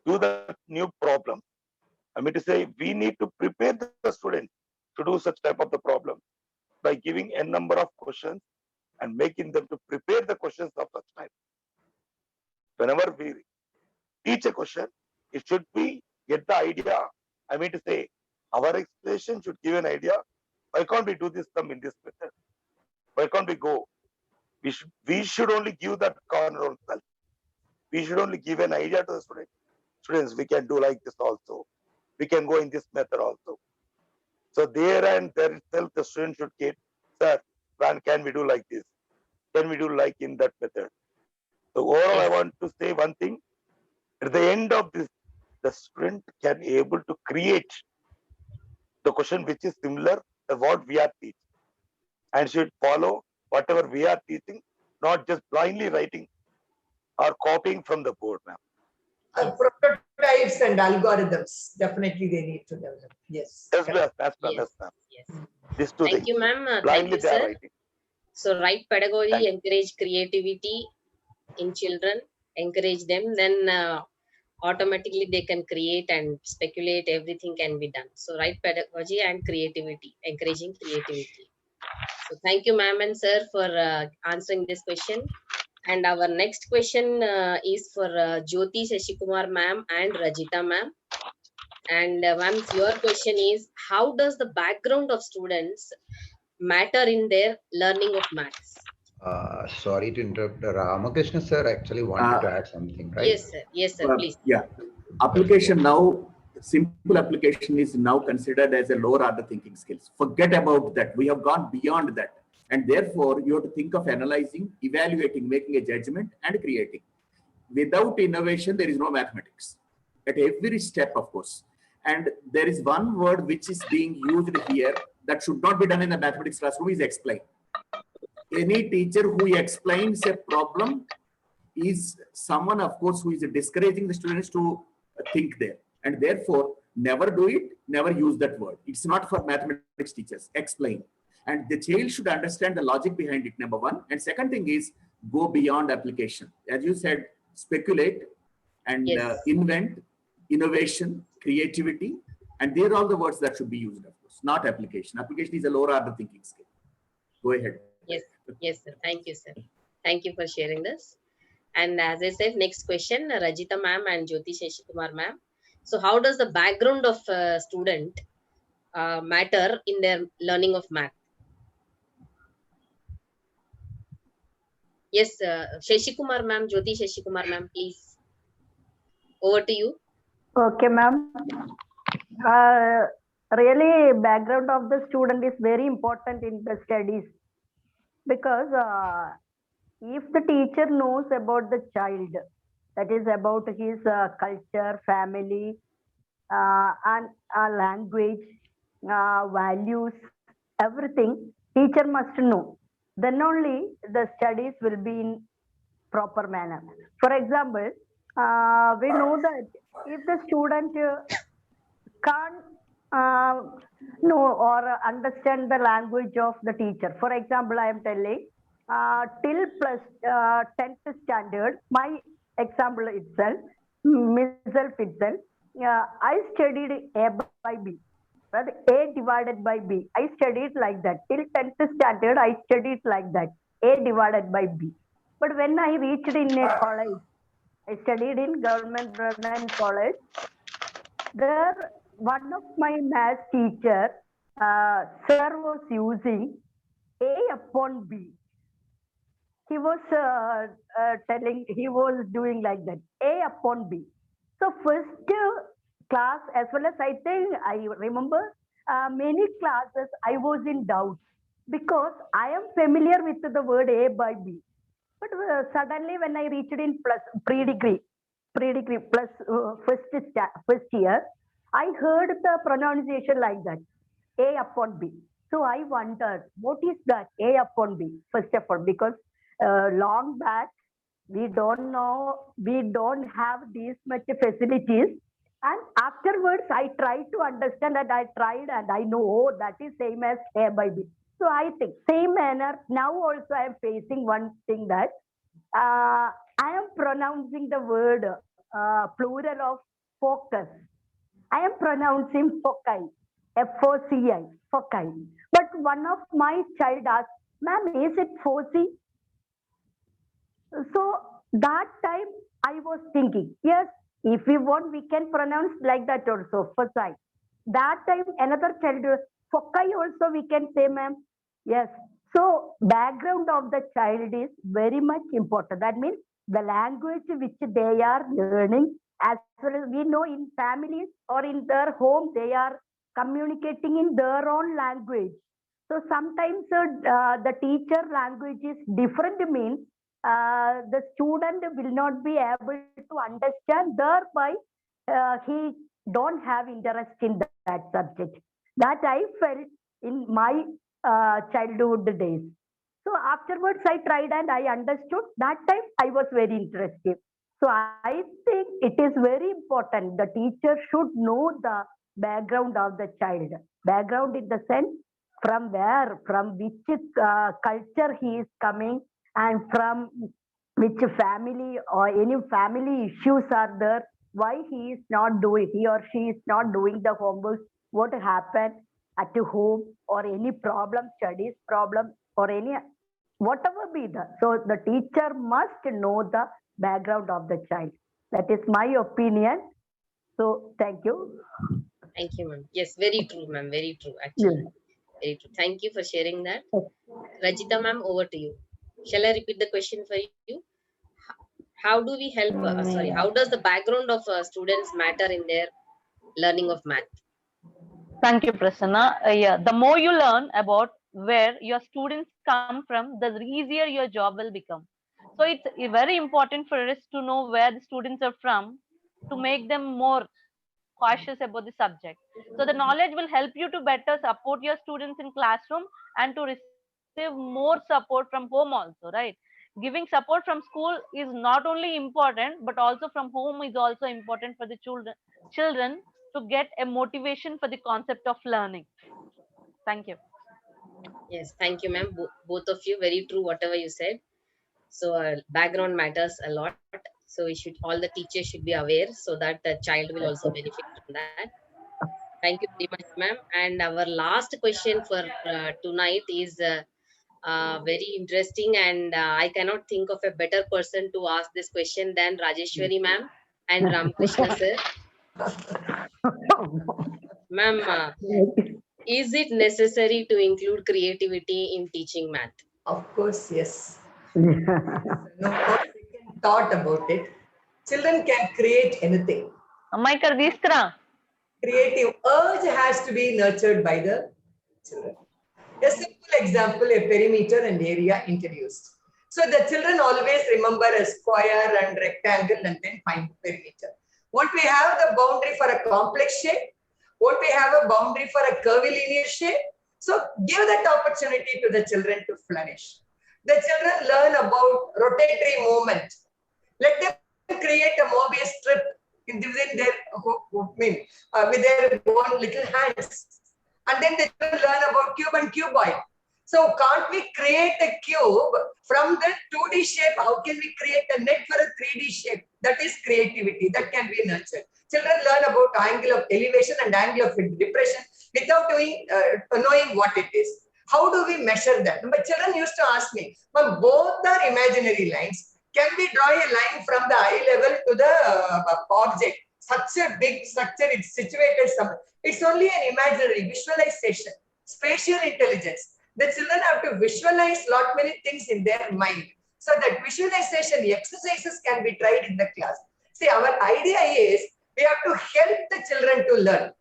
do the new problem. I mean to say, we need to prepare the student to do such type of the problem by giving a number of questions and making them to prepare the questions of such type. Whenever we teach a question, it should be get the idea. I mean to say, our explanation should give an idea. Why can't we do this in this method? Why can't we go? We should only give that corner on self. We should only give an idea to the students. Students, we can do like this also. We can go in this method also. So there and there itself, the student should get, sir, when can we do like this? Can we do like in that method? So overall, I want to say one thing. At the end of this, the student can able to create the question which is similar to what we are teaching and should follow whatever we are teaching, not just blindly writing or copying from the board, ma'am. Prototypes and algorithms, definitely they need to develop. Yes. Yes, ma'am. Yes. Ma'am. Yes. These two Thank things. you, ma'am. Thank Blindly you, they are sir. writing. So right pedagogy Thank you. encourage creativity in children, encourage them, then automatically they can create and speculate, everything can be done. So right pedagogy and creativity, encouraging creativity. So thank you, ma'am and sir, for answering this question. And our next question is for Jyoti Shashikumar ma'am and Rajita ma'am. And ma'am, your question is, how does the background of students matter in their learning of maths? Sorry to interrupt. Ramakrishna sir actually wanted to add something, right? Yes, sir. Yes, sir. Please. Yeah. Application now, simple application is now considered as a lower order thinking skills. Forget about that. We have gone beyond that. And therefore, you have to think of analyzing, evaluating, making a judgment, and creating. Without innovation, there is no mathematics. at every step, of course. And there is one word which is being used here that should not be done in the mathematics classroom is explain. Any teacher who explains a problem is someone, of course, who is discouraging the students to think there. And therefore, never do it, never use that word. It's not for mathematics teachers. Explain. And the child should understand the logic behind it, number one. And second thing is go beyond application. As you said, speculate and Yes. invent, innovation, creativity. And these are all the words that should be used, of course, not application. Application is a lower order thinking skill. Go ahead. Yes, yes, sir. Thank you, sir. Thank you for sharing this. And as I said, next question, Rajita ma'am and Jyoti Sheshikumar ma'am. So how does the background of a student matter in their learning of math? Yes, Sheshikumar ma'am, Jyoti Sheshikumar ma'am, please. Over to you. Okay, ma'am. Really, background of the student is very important in the studies because if the teacher knows about the child, that is about his culture, family, and language, values, everything, teacher must know. Then only the studies will be in proper manner. For example, we know that if the student can't know or understand the language of the teacher. For example, I am telling till plus 10th standard, my example itself, myself itself, I studied A by B. Right? A divided by B. I studied like that. Till 10th standard, I studied like that. A divided by B. But when I reached in a college, I studied in government Brahman college. There, one of my math teacher, sir was using A upon B. He was telling, he was doing like that, A upon B. So first class, as well as I think, I remember many classes, I was in doubt because I am familiar with the word A by B. But suddenly when I reached in plus pre-degree plus first year, I heard the pronunciation like that, A upon B. So I wondered, what is that A upon B? First of all, because long back, we don't know, we don't have these much facilities. And afterwards, I tried to understand that I tried and I know, oh, that is same as A by B. So I think same manner, now also I am facing one thing that I am pronouncing the word plural of focus. I am pronouncing foci, F-O-C-I, foci. But one of my child asked, ma'am, is it foci? So that time I was thinking, yes, if we want, we can pronounce like that also, foci. That time another child, foci also we can say, ma'am. Yes. So background of the child is very much important. That means the language which they are learning, as well as we know in families or in their home, they are communicating in their own language. So sometimes the teacher language is different, means the student will not be able to understand, thereby he don't have interest in that subject. That I felt in my childhood days. So afterwards I tried and I understood. That time I was very interested. So I think it is very important. The teacher should know the background of the child. Background in the sense from where, from which culture he is coming, and from which family or any family issues are there, why he is not doing, he or she is not doing the homework, what happened at home, or any problem, studies problem, or any whatever be the. So the teacher must know the background of the child. That is my opinion. So thank you. Thank you, ma'am. Yes, very true, ma'am. Very true, actually. Very true. Thank you for sharing that. Rajita, ma'am, over to you. Shall I repeat the question for you? How do we help? How does the background of students matter in their learning of math? Thank you, Prasanna. Yeah, the more you learn about where your students come from, the easier your job will become. So it's very important for us to know where the students are from to make them more cautious about the subject. So the knowledge will help you to better support your students in classroom and to receive more support from home also, right? Giving support from school is not only important, but also from home is also important for the children to get a motivation for the concept of learning. Thank you. Yes, thank you, ma'am. Both of you, very true, whatever you said. So background matters a lot. So we should, all the teachers should be aware so that the child will also benefit from that. Thank you very much, ma'am. And our last question for tonight is very interesting, and I cannot think of a better person to ask this question than Rajeshwari ma'am and Ramakrishna sir. Ma'am, is it necessary to include creativity in teaching math? Of course, yes. No second thought about it. Children can create anything. Michael Vistra. Creative urge has to be nurtured by the children. A simple example, a perimeter and area introduced. So the children always remember a square and rectangle and then find perimeter. Won't we have the boundary for a complex shape? Won't we have a boundary for a curvilinear shape? So give that opportunity to the children to flourish. The children learn about rotatory movement. Let them create a Mobius strip within their, with their own little hands. And then they learn about cube and cuboid. So can't we create a cube from the 2D shape? How can we create a net for a 3D shape? That is creativity. That can be nurtured. Children learn about angle of elevation and angle of depression without knowing what it is. How do we measure that? My children used to ask me, when both are imaginary lines, can we draw a line from the eye level to the object? Such a big structure, it's situated somewhere. It's only an imaginary visualization, spatial intelligence. The children have to visualize lot many things in their mind. So that visualization exercises can be tried in the class. See, our idea is we have to help the children to learn.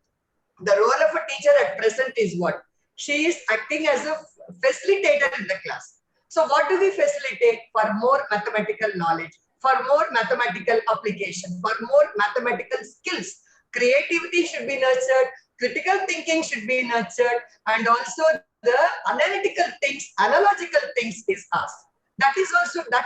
The role of a teacher at present is what? She is acting as a facilitator in the class. So what do we facilitate? For more mathematical knowledge, for more mathematical application, for more mathematical skills. Creativity should be nurtured, critical thinking should be nurtured, and also the analytical things, analogical things is asked. That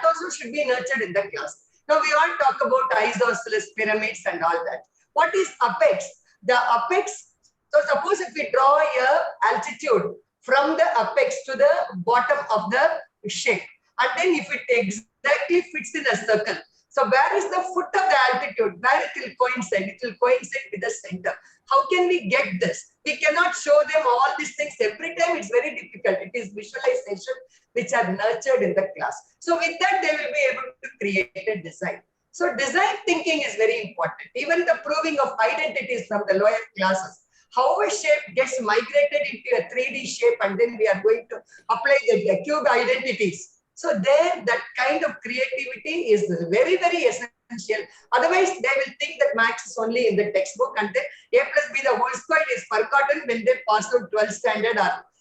also should be nurtured in the class. Now we all talk about isosceles pyramids and all that. What is apex? The apex, so suppose if we draw a altitude from the apex to the bottom of the shape, and then if it exactly fits in a circle. So where is the foot of the altitude? Where it will coincide? It will coincide with the center. How can we get this? We cannot show them all these things every time. It's very difficult. It is visualization which are nurtured in the class. So with that, they will be able to create a design. So design thinking is very important. Even the proving of identities from the lower classes. How a shape gets migrated into a 3D shape, and then we are going to apply the cube identities. So there, that kind of creativity is very, very essential. Otherwise, they will think that maths is only in the textbook, and then A plus B the whole square is forgotten when they pass out 12th standard.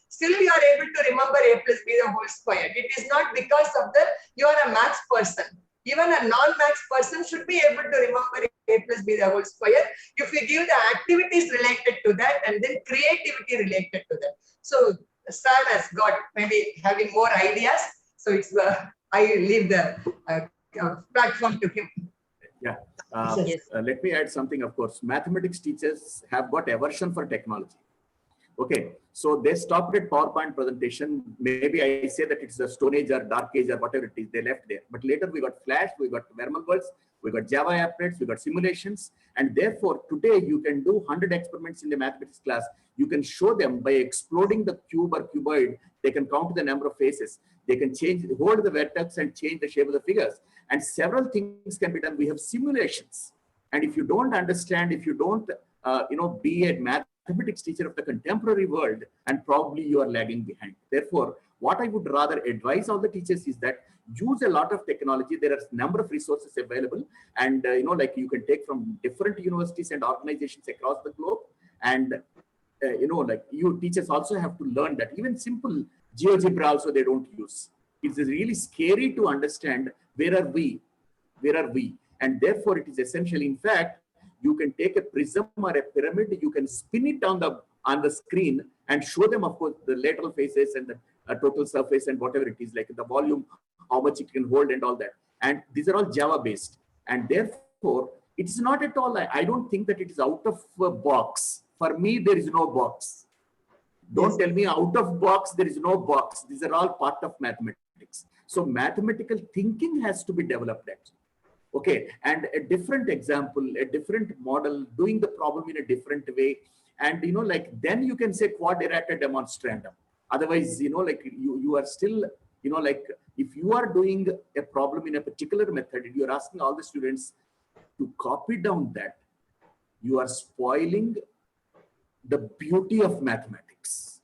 Still, you are able to remember A plus B the whole square. It is not because of you are a maths person. Even a non-maths person should be able to remember A plus B the whole square if we give the activities related to that and then creativity related to that. So, Sir has got maybe having more ideas. So it's I leave the platform to him. Yeah. Let me add something. Of course, mathematics teachers have got aversion for technology. Okay, so they stopped at PowerPoint presentation. Maybe I say that it's a Stone Age or Dark Age or whatever it is. They left there. But later we got Flash, we got Vermalworks, we got Java applets, we got simulations, and therefore today you can do 100 experiments in the mathematics class. You can show them by exploding the cube or cuboid. They can count the number of faces. They can hold the vertex and change the shape of the figures. And several things can be done. We have simulations. And if you don't understand, if you don't, be a mathematics teacher of the contemporary world, and probably you are lagging behind. Therefore, what I would rather advise all the teachers is that use a lot of technology. There are a number of resources available. And, you can take from different universities and organizations across the globe. And, you teachers also have to learn that even simple GeoGebra also they don't use. It's really scary to understand where are we, and therefore it is essential. In fact, You can take a prism or a pyramid, you can spin it on the screen and show them, of course, the lateral faces and the total surface and whatever it is, like the volume, how much it can hold and all that. And these are all Java based. And therefore, it's not at all, I don't think that it is out of a box. For me, there is no box. Don't tell me out of box, there is no box. These are all part of mathematics. So mathematical thinking has to be developed actually. Okay, and a different example, a different model, doing the problem in a different way. And, like, then you can say quod errata demonstrandum. Otherwise, like you are still, like if you are doing a problem in a particular method, and you're asking all the students to copy down that, you are spoiling the beauty of mathematics.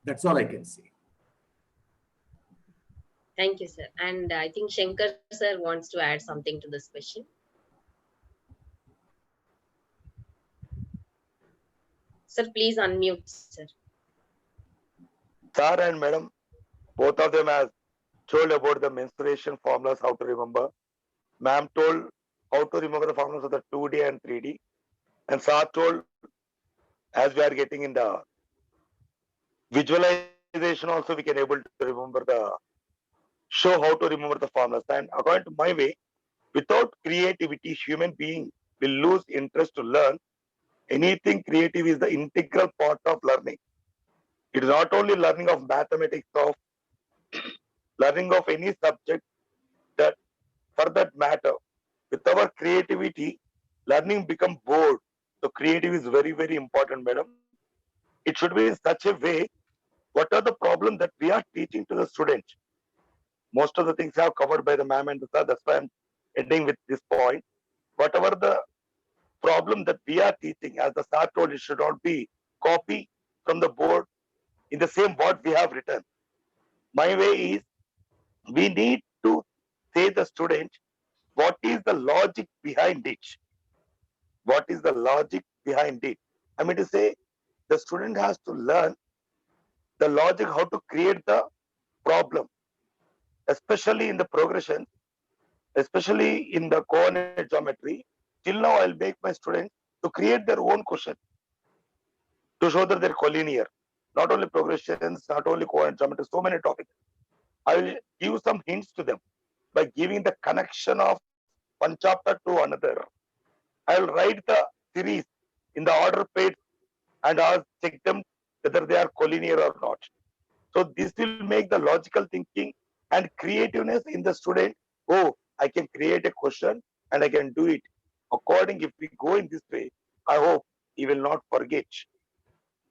That's all I can say. Thank you, sir. And I think Shankar sir wants to add something to this question. Sir, please unmute, sir. Sir and madam, both of them have told about the mensuration formulas, how to remember. Ma'am told how to remember the formulas of the 2D and 3D. And sir told, as we are getting in the visualization also, we can able to remember show how to remember the formulas. And according to my way, without creativity, human being will lose interest to learn. Anything creative is the integral part of learning. It is not only learning of mathematics, of learning of any subject, that for that matter, with our creativity, learning become bored. So creative is very, very important, madam. It should be in such a way, what are the problems that we are teaching to the student? Most of the things are covered by the ma'am and the sir. That's why I'm ending with this point. Whatever the problem that we are teaching, as the sir told, it should not be copy from the board in the same what we have written. My way is, we need to say the student, what is the logic behind it? What is the logic behind it? I mean to say, the student has to learn the logic, how to create the problem, especially in the progression, especially in the coordinate geometry. Till now, I'll make my students to create their own question to show that they're collinear. Not only progressions, not only coordinate geometry, so many topics. I will give some hints to them by giving the connection of one chapter to another. I will write the series in the order page and I'll check them whether they are collinear or not. So this will make the logical thinking and creativeness in the student. Oh, I can create a question and I can do it. According, if we go in this way, I hope he will not forget.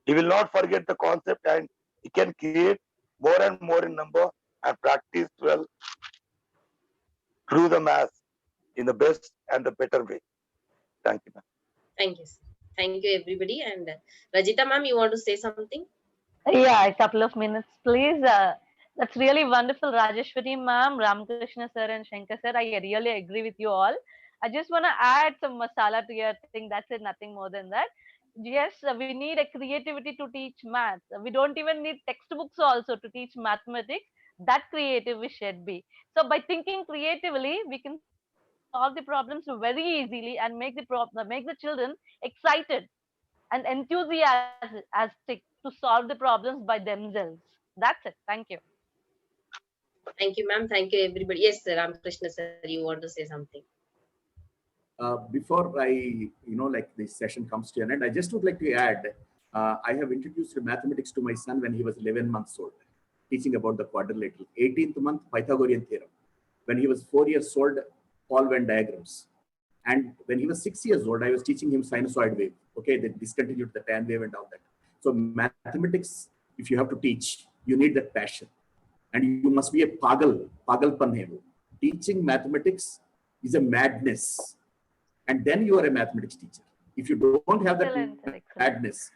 He will not forget the concept and he can create more and more in number and practice well through the math in the best and the better way. Thank you, ma'am. Thank you, sir. Thank you, everybody. And Rajita ma'am, you want to say something? Yeah, a couple of minutes, please. That's really wonderful, Rajeshwari ma'am, Ramakrishna sir, and Shankar sir. I really agree with you all. I just want to add some masala to your thing. That's it, nothing more than that. Yes, we need a creativity to teach maths. We don't even need textbooks also to teach mathematics. That creative we should be. So by thinking creatively, we can solve the problems very easily and make the children excited and enthusiastic to solve the problems by themselves. That's it. Thank you. Thank you, ma'am. Thank you, everybody. Yes, sir. Ramakrishna sir, you want to say something? Before I, like this session comes to an end, I just would like to add, I have introduced mathematics to my son when he was 11 months old, teaching about the quadrilateral. 18th month, Pythagorean theorem. When he was 4 years old, Paul Venn diagrams. And when he was 6 years old, I was teaching him sinusoid wave. Okay, they discontinued the tan wave and all that. So mathematics, if you have to teach, you need that passion. And you must be a pagalpan hai wo. Teaching mathematics is a madness. And then you are a mathematics teacher. If you don't have that madness,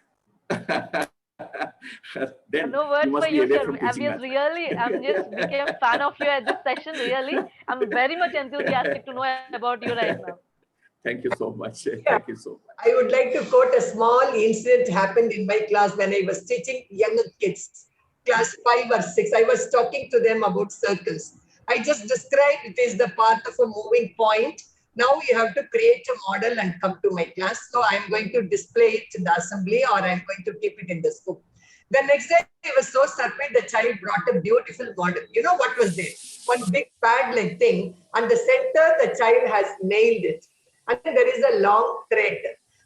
then no words you must for be you, away sir. from teaching mathematics. I'm just became a fan of you at this session. Really, I'm very much enthusiastic to know about you right now. Thank you so much. Thank you so much. I would like to quote a small incident happened in my class when I was teaching younger kids, class 5 or 6. I was talking to them about circles. I just described it is the part of a moving point Now you have to create a model and come to my class. So I'm going to display it in the assembly, or I'm going to keep it in the school. The next day, I was so surprised. The child brought a beautiful model. You know what was there? One big pad-like thing. And the center, the child has nailed it. And then there is a long thread.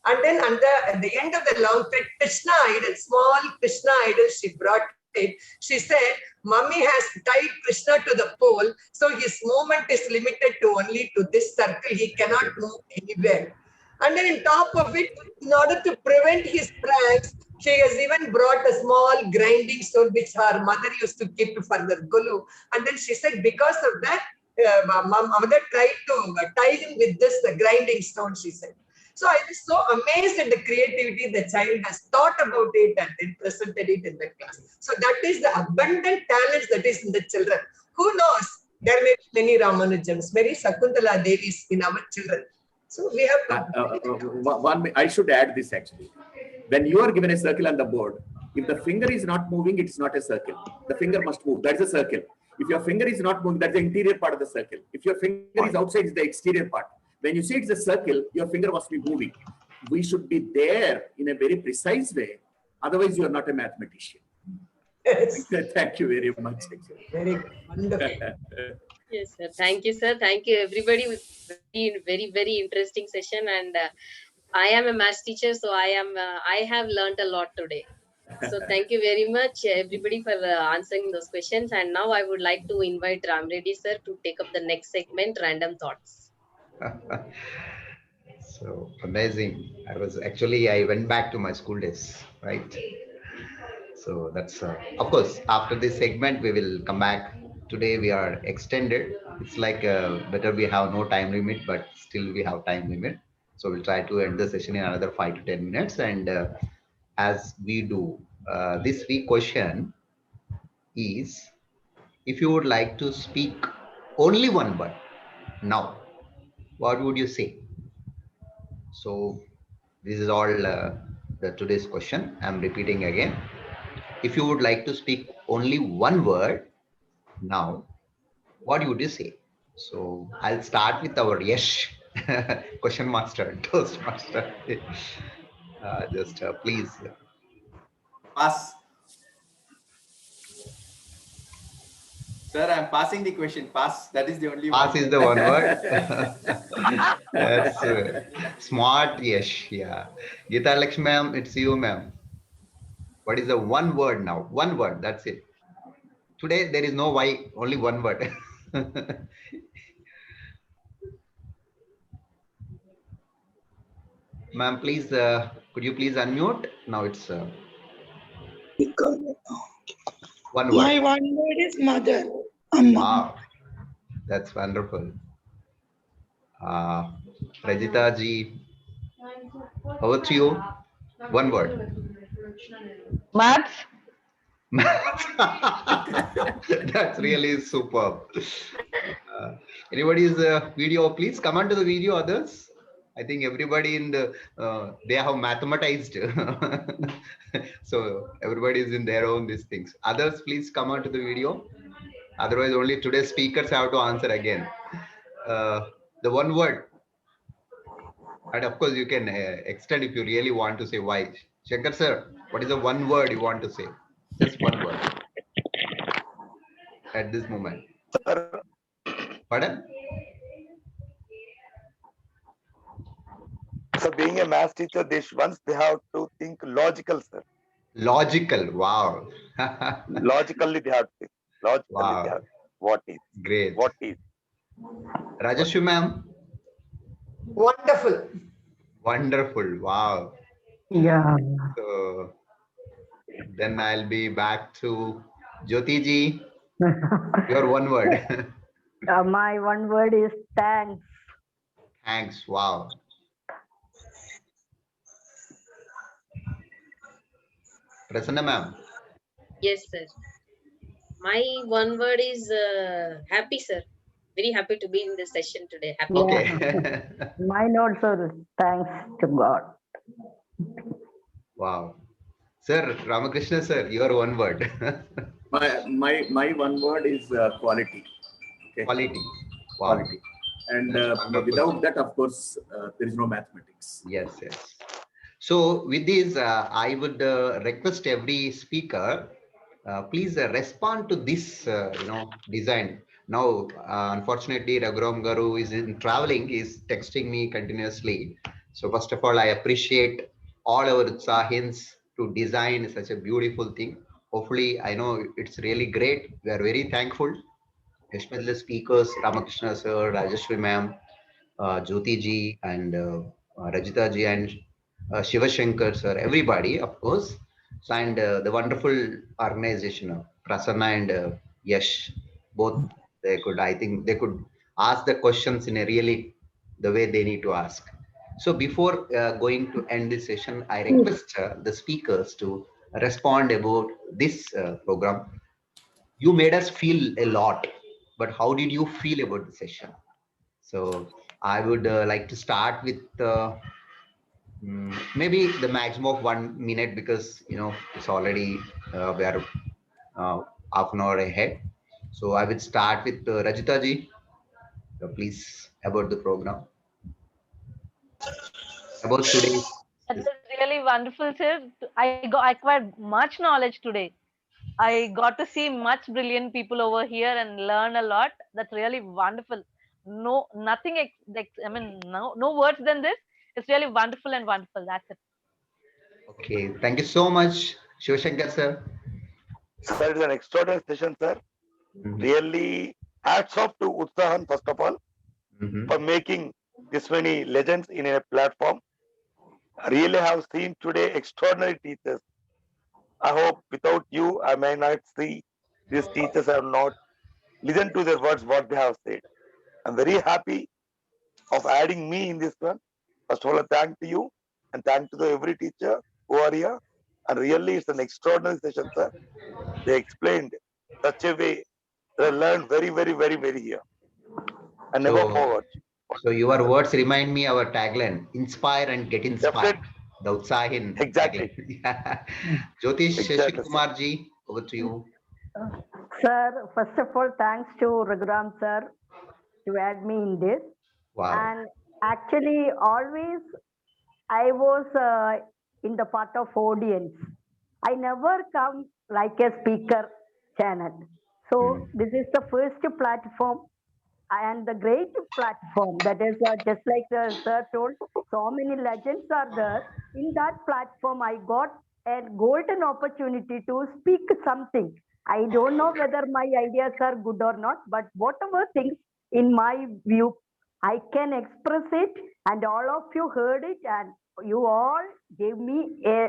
And then at the end of the long thread, Krishna idol, small Krishna idol, she brought it. She said, Mummy has tied Krishna to the pole, so his movement is limited to only to this circle. He cannot move anywhere. And then on top of it, in order to prevent his pranks, she has even brought a small grinding stone, which her mother used to keep for the gulu. And then she said, because of that, mother tried to tie him with this grinding stone, she said. So I was so amazed at the creativity the child has thought about it and then presented it in the class. So that is the abundant talents that is in the children. Who knows? There may be many Ramanujams, many Sakuntala Devis in our children. So we have to... I should add this actually. When you are given a circle on the board, if the finger is not moving, it's not a circle. The finger must move. That's a circle. If your finger is not moving, that's the interior part of the circle. If your finger is outside, it's the exterior part. When you say it's a circle, your finger must be moving. We should be there in a very precise way. Otherwise, you are not a mathematician. Yes. Thank you very much. Very wonderful. Yes, sir. Thank you, sir. Thank you, everybody. It was very, very interesting session. And I am a math teacher, so I have learned a lot today. So thank you very much, everybody, for answering those questions. And now I would like to invite Ram Reddy, sir, to take up the next segment, Random Thoughts. So amazing. I went back to my school days, right? So that's of course after this segment we will come back. Today we are extended. It's like better we have no time limit, but still we have time limit. So we'll try to end the session in another 5 to 10 minutes. And as we do, this week question is, if you would like to speak only one word now, what would you say? So this is all the today's question. I'm repeating again. If you would like to speak only one word now, what would you say? So I'll start with our Yesh, question master, toast master. Just please. Pass. Sir, I'm passing the question. Pass. That is the only Pass one. is the one word. That's smart. Yes. Yeah. Geeta Lakshmi ma'am, it's you, ma'am. What is the one word now? One word. That's it. Today there is no why. Only one word. Ma'am, please. Could you please unmute? Now it's one word. My one word is mother. Amma. Wow, that's wonderful. Rajita ji, over to you. One word. Maths. That's really superb. Anybody's video, please come on to the video, others. I think everybody in the, they have mathematized. So everybody is in their own these things. Others, please come on to the video. Otherwise, only today's speakers have to answer again. The one word. And of course, you can extend if you really want to say why. Shankar sir, what is the one word you want to say? Just one word. At this moment. Sir. Pardon? So being a math teacher, once they have to think logical, sir. Logical. Wow. Logically they have to think. Logically wow. They have to. What is? Great. What is? Rajashri ma'am. Wonderful. Wonderful. Wow. Yeah. So then I'll be back to Jyoti ji. Your one word. My one word is thanks. Thanks. Wow. Prasanna ma'am. Yes, sir. My one word is happy, sir. Very happy to be in this session today. Happy. Okay. Mine also, thanks to God. Wow. Sir, Ramakrishna sir, your one word. My one word is quality. Okay. Quality. Wow. Quality. And That's wonderful. without that, of course, there is no mathematics. Yes, yes. So with this, I would request every speaker, please respond to this, design. Now, unfortunately, Raghuram Garu is in traveling, is texting me continuously. So first of all, I appreciate all our Utsahins to design such a beautiful thing. Hopefully, I know it's really great. We are very thankful, especially the speakers, Ramakrishna sir, Rajeshwari ma'am, Jyoti ji, and Rajita ji, and Shiva Shankar sir, everybody, of course. So, and the wonderful organization of Prasanna and Yash, both I think they could ask the questions in a really the way they need to ask. So before going to end this session, I request the speakers to respond about this program. You made us feel a lot, but how did you feel about the session? So I would like to start with maybe the maximum of 1 minute, because it's already we are half an hour ahead. So I will start with Rajita ji. Please about the program, about today. That was really wonderful, sir. I acquired much knowledge today. I got to see much brilliant people over here and learn a lot. That's really wonderful. No, nothing. I mean, no words than this. It's really wonderful and wonderful. That's it. Okay, thank you so much, Shiva Shankar sir. Sir, it's an extraordinary session, sir. Really, hats off to Utsahan, first of all, for making this many legends in a platform. I really have seen today extraordinary teachers. I hope without you, I may not see these teachers have not listened to their words, what they have said. I'm very happy of adding me in this one. First of all, a thank to you and thank to every teacher who are here. And really, it's an extraordinary session, sir. They explained such a way that I learned very, very, very, very here. And never forward. So your words remind me our tagline: inspire and get inspired. Definitely. The Utsahin. Exactly. Jyotish Exactly, Kumar ji, over to you. Sir, first of all, thanks to Raghuram sir to add me in this. Wow. And actually, always I was in the part of audience. I never come like a speaker channel. So this is the first platform and the great platform that is just like the sir told, so many legends are there. In that platform, I got a golden opportunity to speak something. I don't know whether my ideas are good or not, but whatever things in my view, I can express it, and all of you heard it, and you all gave me a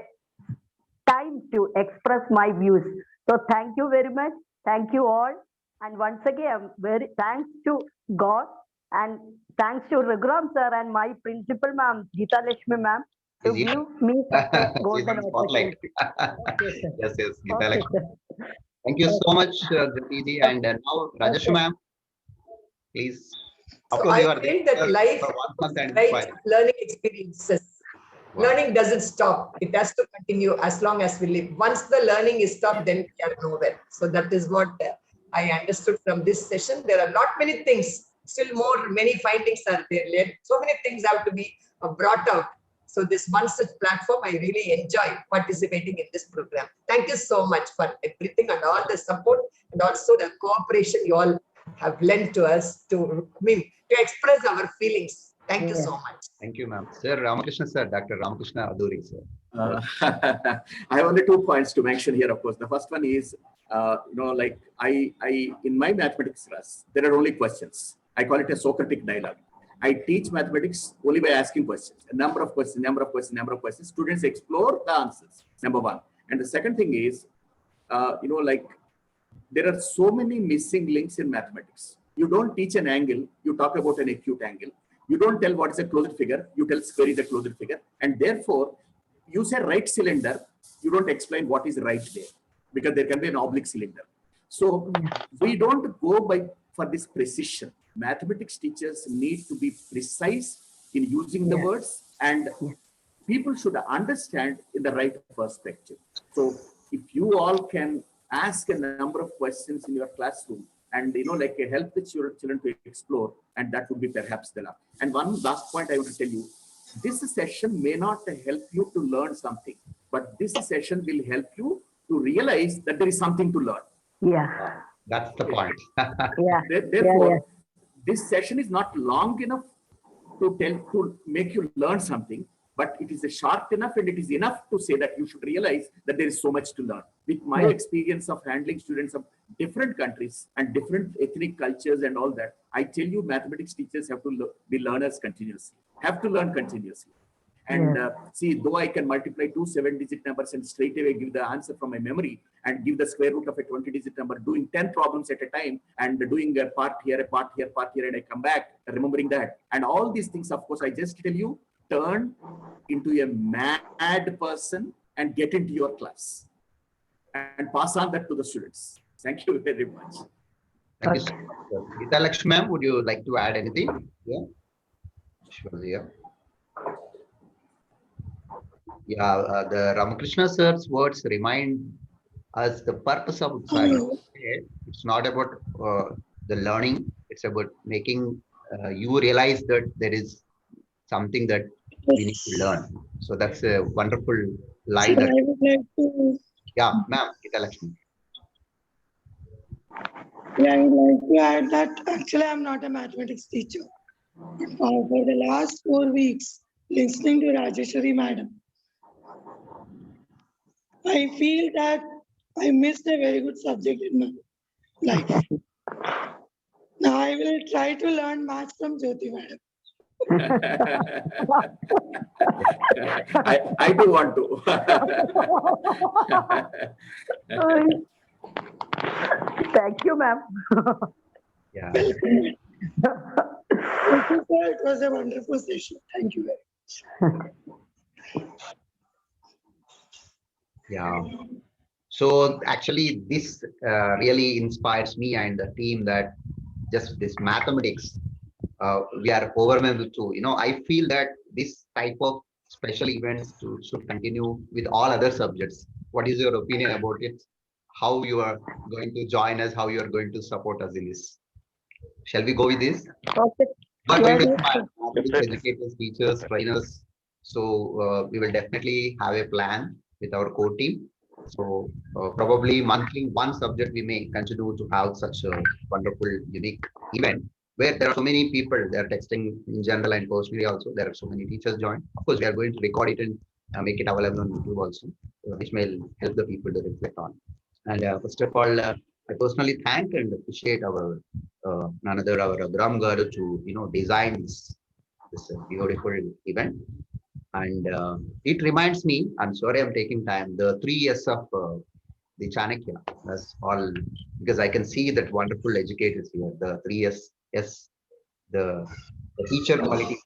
time to express my views. So thank you very much. Thank you all. And once again, I'm very thanks to God and thanks to Raghuram sir and my principal ma'am, Geeta Lakshmi ma'am, to give me such a golden opportunity. Okay, yes, Geeta Lakshmi. Thank you so much, Jyoti, and now Rajeshwari ma'am, please. Of course, I think that life is learning experiences. Wow. Learning doesn't stop. It has to continue as long as we live. Once the learning is stopped, then we are nowhere. So that is what I understood from this session. There are not many things, still more, many findings are there. So many things have to be brought out. So this one such platform, I really enjoy participating in this program. Thank you so much for everything and all the support and also the cooperation you all have lent to us to express our feelings. Thank you so much. Thank you, ma'am. Sir Ramakrishna sir, Dr. Ramakrishna Aduri sir. I have only 2 points to mention here, of course. The first one is, like I in my mathematics class, there are only questions. I call it a Socratic dialogue. I teach mathematics only by asking questions, a number of questions, number of questions. Students explore the answers, number one. And the second thing is, like there are so many missing links in mathematics. You don't teach an angle, you talk about an acute angle. You don't tell what is a closed figure, you tell square is a closed figure. And therefore, you say right cylinder, you don't explain what is right there, because there can be an oblique cylinder. So we don't go for this precision. Mathematics teachers need to be precise in using the words, and people should understand in the right perspective. So if you all can ask a number of questions in your classroom and like help the children to explore, and that would be perhaps the last. And one last point I want to tell you, this session may not help you to learn something, but this session will help you to realize that there is something to learn. Yeah. That's the point. Yeah. Therefore, this session is not long enough to make you learn something, but it is short enough and it is enough to say that you should realize that there is so much to learn. With my experience of handling students of different countries and different ethnic cultures and all that, I tell you, mathematics teachers have to be learners continuously, have to learn continuously. And see, though I can multiply two 7-digit numbers and straight away give the answer from my memory and give the square root of a 20-digit number, doing 10 problems at a time and doing a part here, and I come back remembering that. And all these things, of course, I just tell you, turn into a mad person and get into your class and pass on that to the students. Thank you very much. Thank you so much. Gita Lakshmi ma'am, would you like to add anything? Yeah. Sure, yeah. Yeah, the Ramakrishna sir's words remind us the purpose of Utsahi. It's not about the learning, it's about making you realize that there is something that we need to learn. So that's a wonderful line. So I would like to. Yeah, ma'am, Gita Lakshmi. Yeah, I would like to add that actually I'm not a mathematics teacher. For the last 4 weeks, listening to Rajeshwari madam, I feel that I missed a very good subject in my life. Now I will try to learn maths from Jyoti madam. I do want to. Thank you, ma'am. Yeah. Thank you, sir. It was a wonderful session. Thank you very much. Yeah. So actually, this really inspires me and the team that just this mathematics, we are overwhelmed to, I feel that this type of special events should continue with all other subjects. What is your opinion about it? How you are going to join us, how you are going to support us in this? Shall we go with this? Okay. We are going to Yeah, inspire mathematics educators, teachers, trainers. So we will definitely have a plan with our core team. So probably monthly one subject we may continue to have such a wonderful, unique event where there are so many people, they are texting in general and personally also, there are so many teachers join. Of course, we are going to record it and make it available on YouTube also, which may help the people to reflect on. And first of all, I personally thank and appreciate our none other our Ram Garu to design this beautiful event. And it reminds me, I'm sorry I'm taking time, the 3 years of the Chanakya. That's all, because I can see that wonderful educators here, the 3 years. Yes, the teacher quality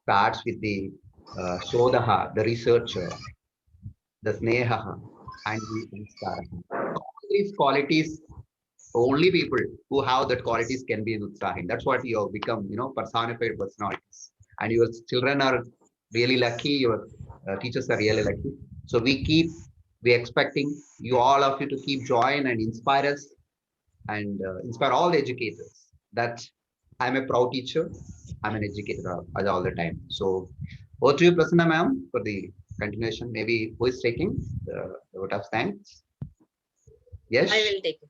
starts with the Shodha, the researcher, the Sneha, and the Sanskara. These qualities, only people who have that qualities can be in Utsahin. That's what you have become, personified personalities. And your children are really lucky, your teachers are really lucky. So we expecting you, all of you, to keep join and inspire us and inspire all the educators that I'm a proud teacher, I'm an educator all the time. So over to you, Prasanna ma'am, for the continuation. Maybe who is taking the vote of thanks? Yes. I will take it.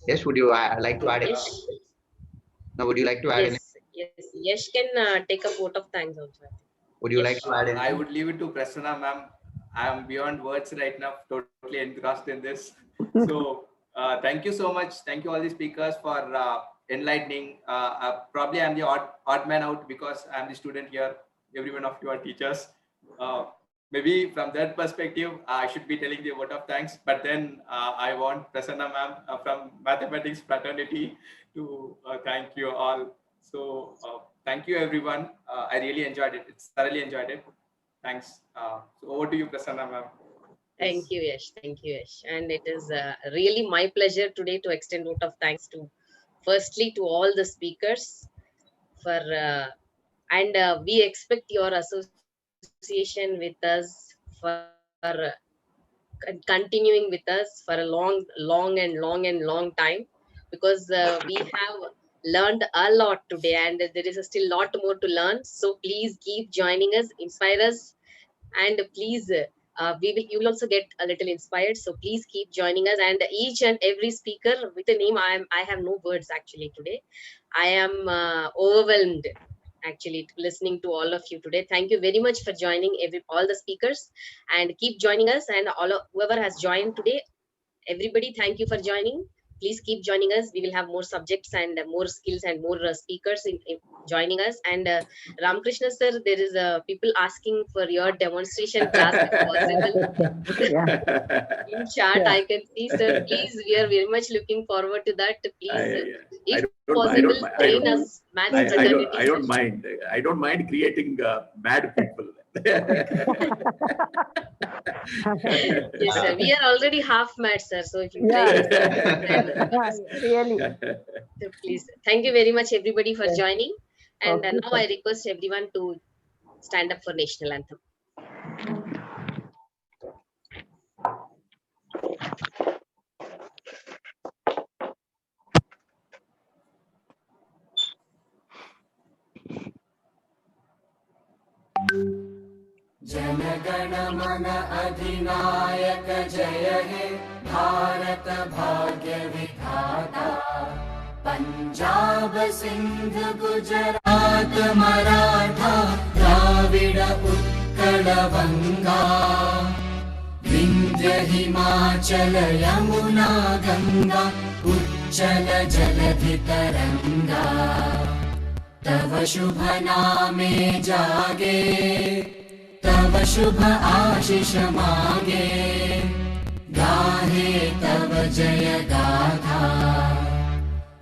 Yes, would you like to add it? Yes. No, would you like to add anything? Yes. Yes, can take a vote of thanks also. Would you like to add anything? I would leave it to Prasanna ma'am. I am beyond words right now, totally engrossed in this. So thank you so much. Thank you all the speakers for enlightening. Probably I'm the odd man out because I'm the student here. Every one of you are teachers. Maybe from that perspective, I should be telling the vote of thanks. But then I want Prasanna ma'am from Mathematics Fraternity to thank you all. So thank you, everyone. I really enjoyed it. It's thoroughly enjoyed it. Thanks. So over to you, Prasanna ma'am. Thank you, Yash. Thank you, Yash. And it is really my pleasure today to extend vote of thanks to, firstly, to all the speakers for, and we expect your association with us for continuing with us for a long time. because we have learned a lot today and there is still a lot more to learn. So please keep joining us, inspire us, and please you will also get a little inspired. So please keep joining us, and each and every speaker with a name, I have no words actually today. I am overwhelmed actually listening to all of you today. Thank you very much for joining all the speakers, and keep joining us, and whoever has joined today, everybody, thank you for joining. Please keep joining us. We will have more subjects and more skills and more speakers in joining us. And Ramakrishna sir, there is people asking for your demonstration class if possible. In chat, I can see, sir. Please, we are very much looking forward to that. Please, if possible, train us. I don't mind. I don't mind creating mad people. Yes, sir. We are already half mad, sir. So if you really. So please, thank you very much, everybody, for joining. And now I request everyone to stand up for national anthem. जनगण मन अधिनायक जय हे भारत भाग्य विधाता पंजाब सिंध गुजरात मराठा द्राविड उत्कल बंगा विंध्य हिमाचल यमुना गंगा उच्चल जलधि तरंगा तव शुभ नामे जागे तव शुभ आशीष मांगे गाहे तव जय गाथा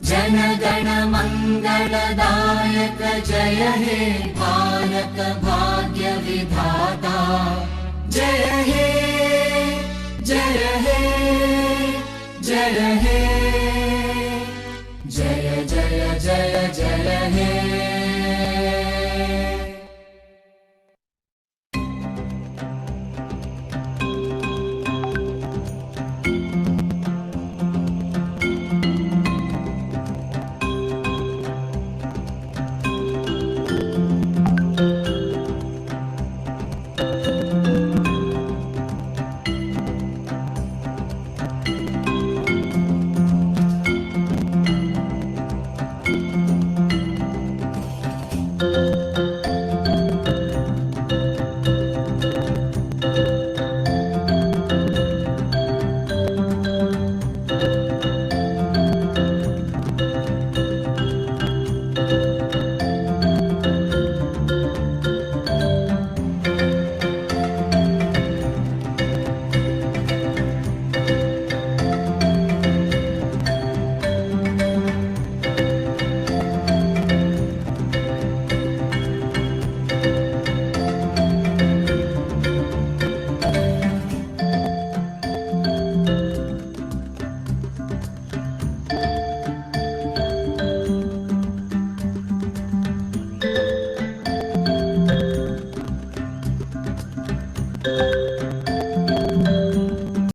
जन गण मंगलदायक जय हे भारत भाग्य विधाता जय हे जय हे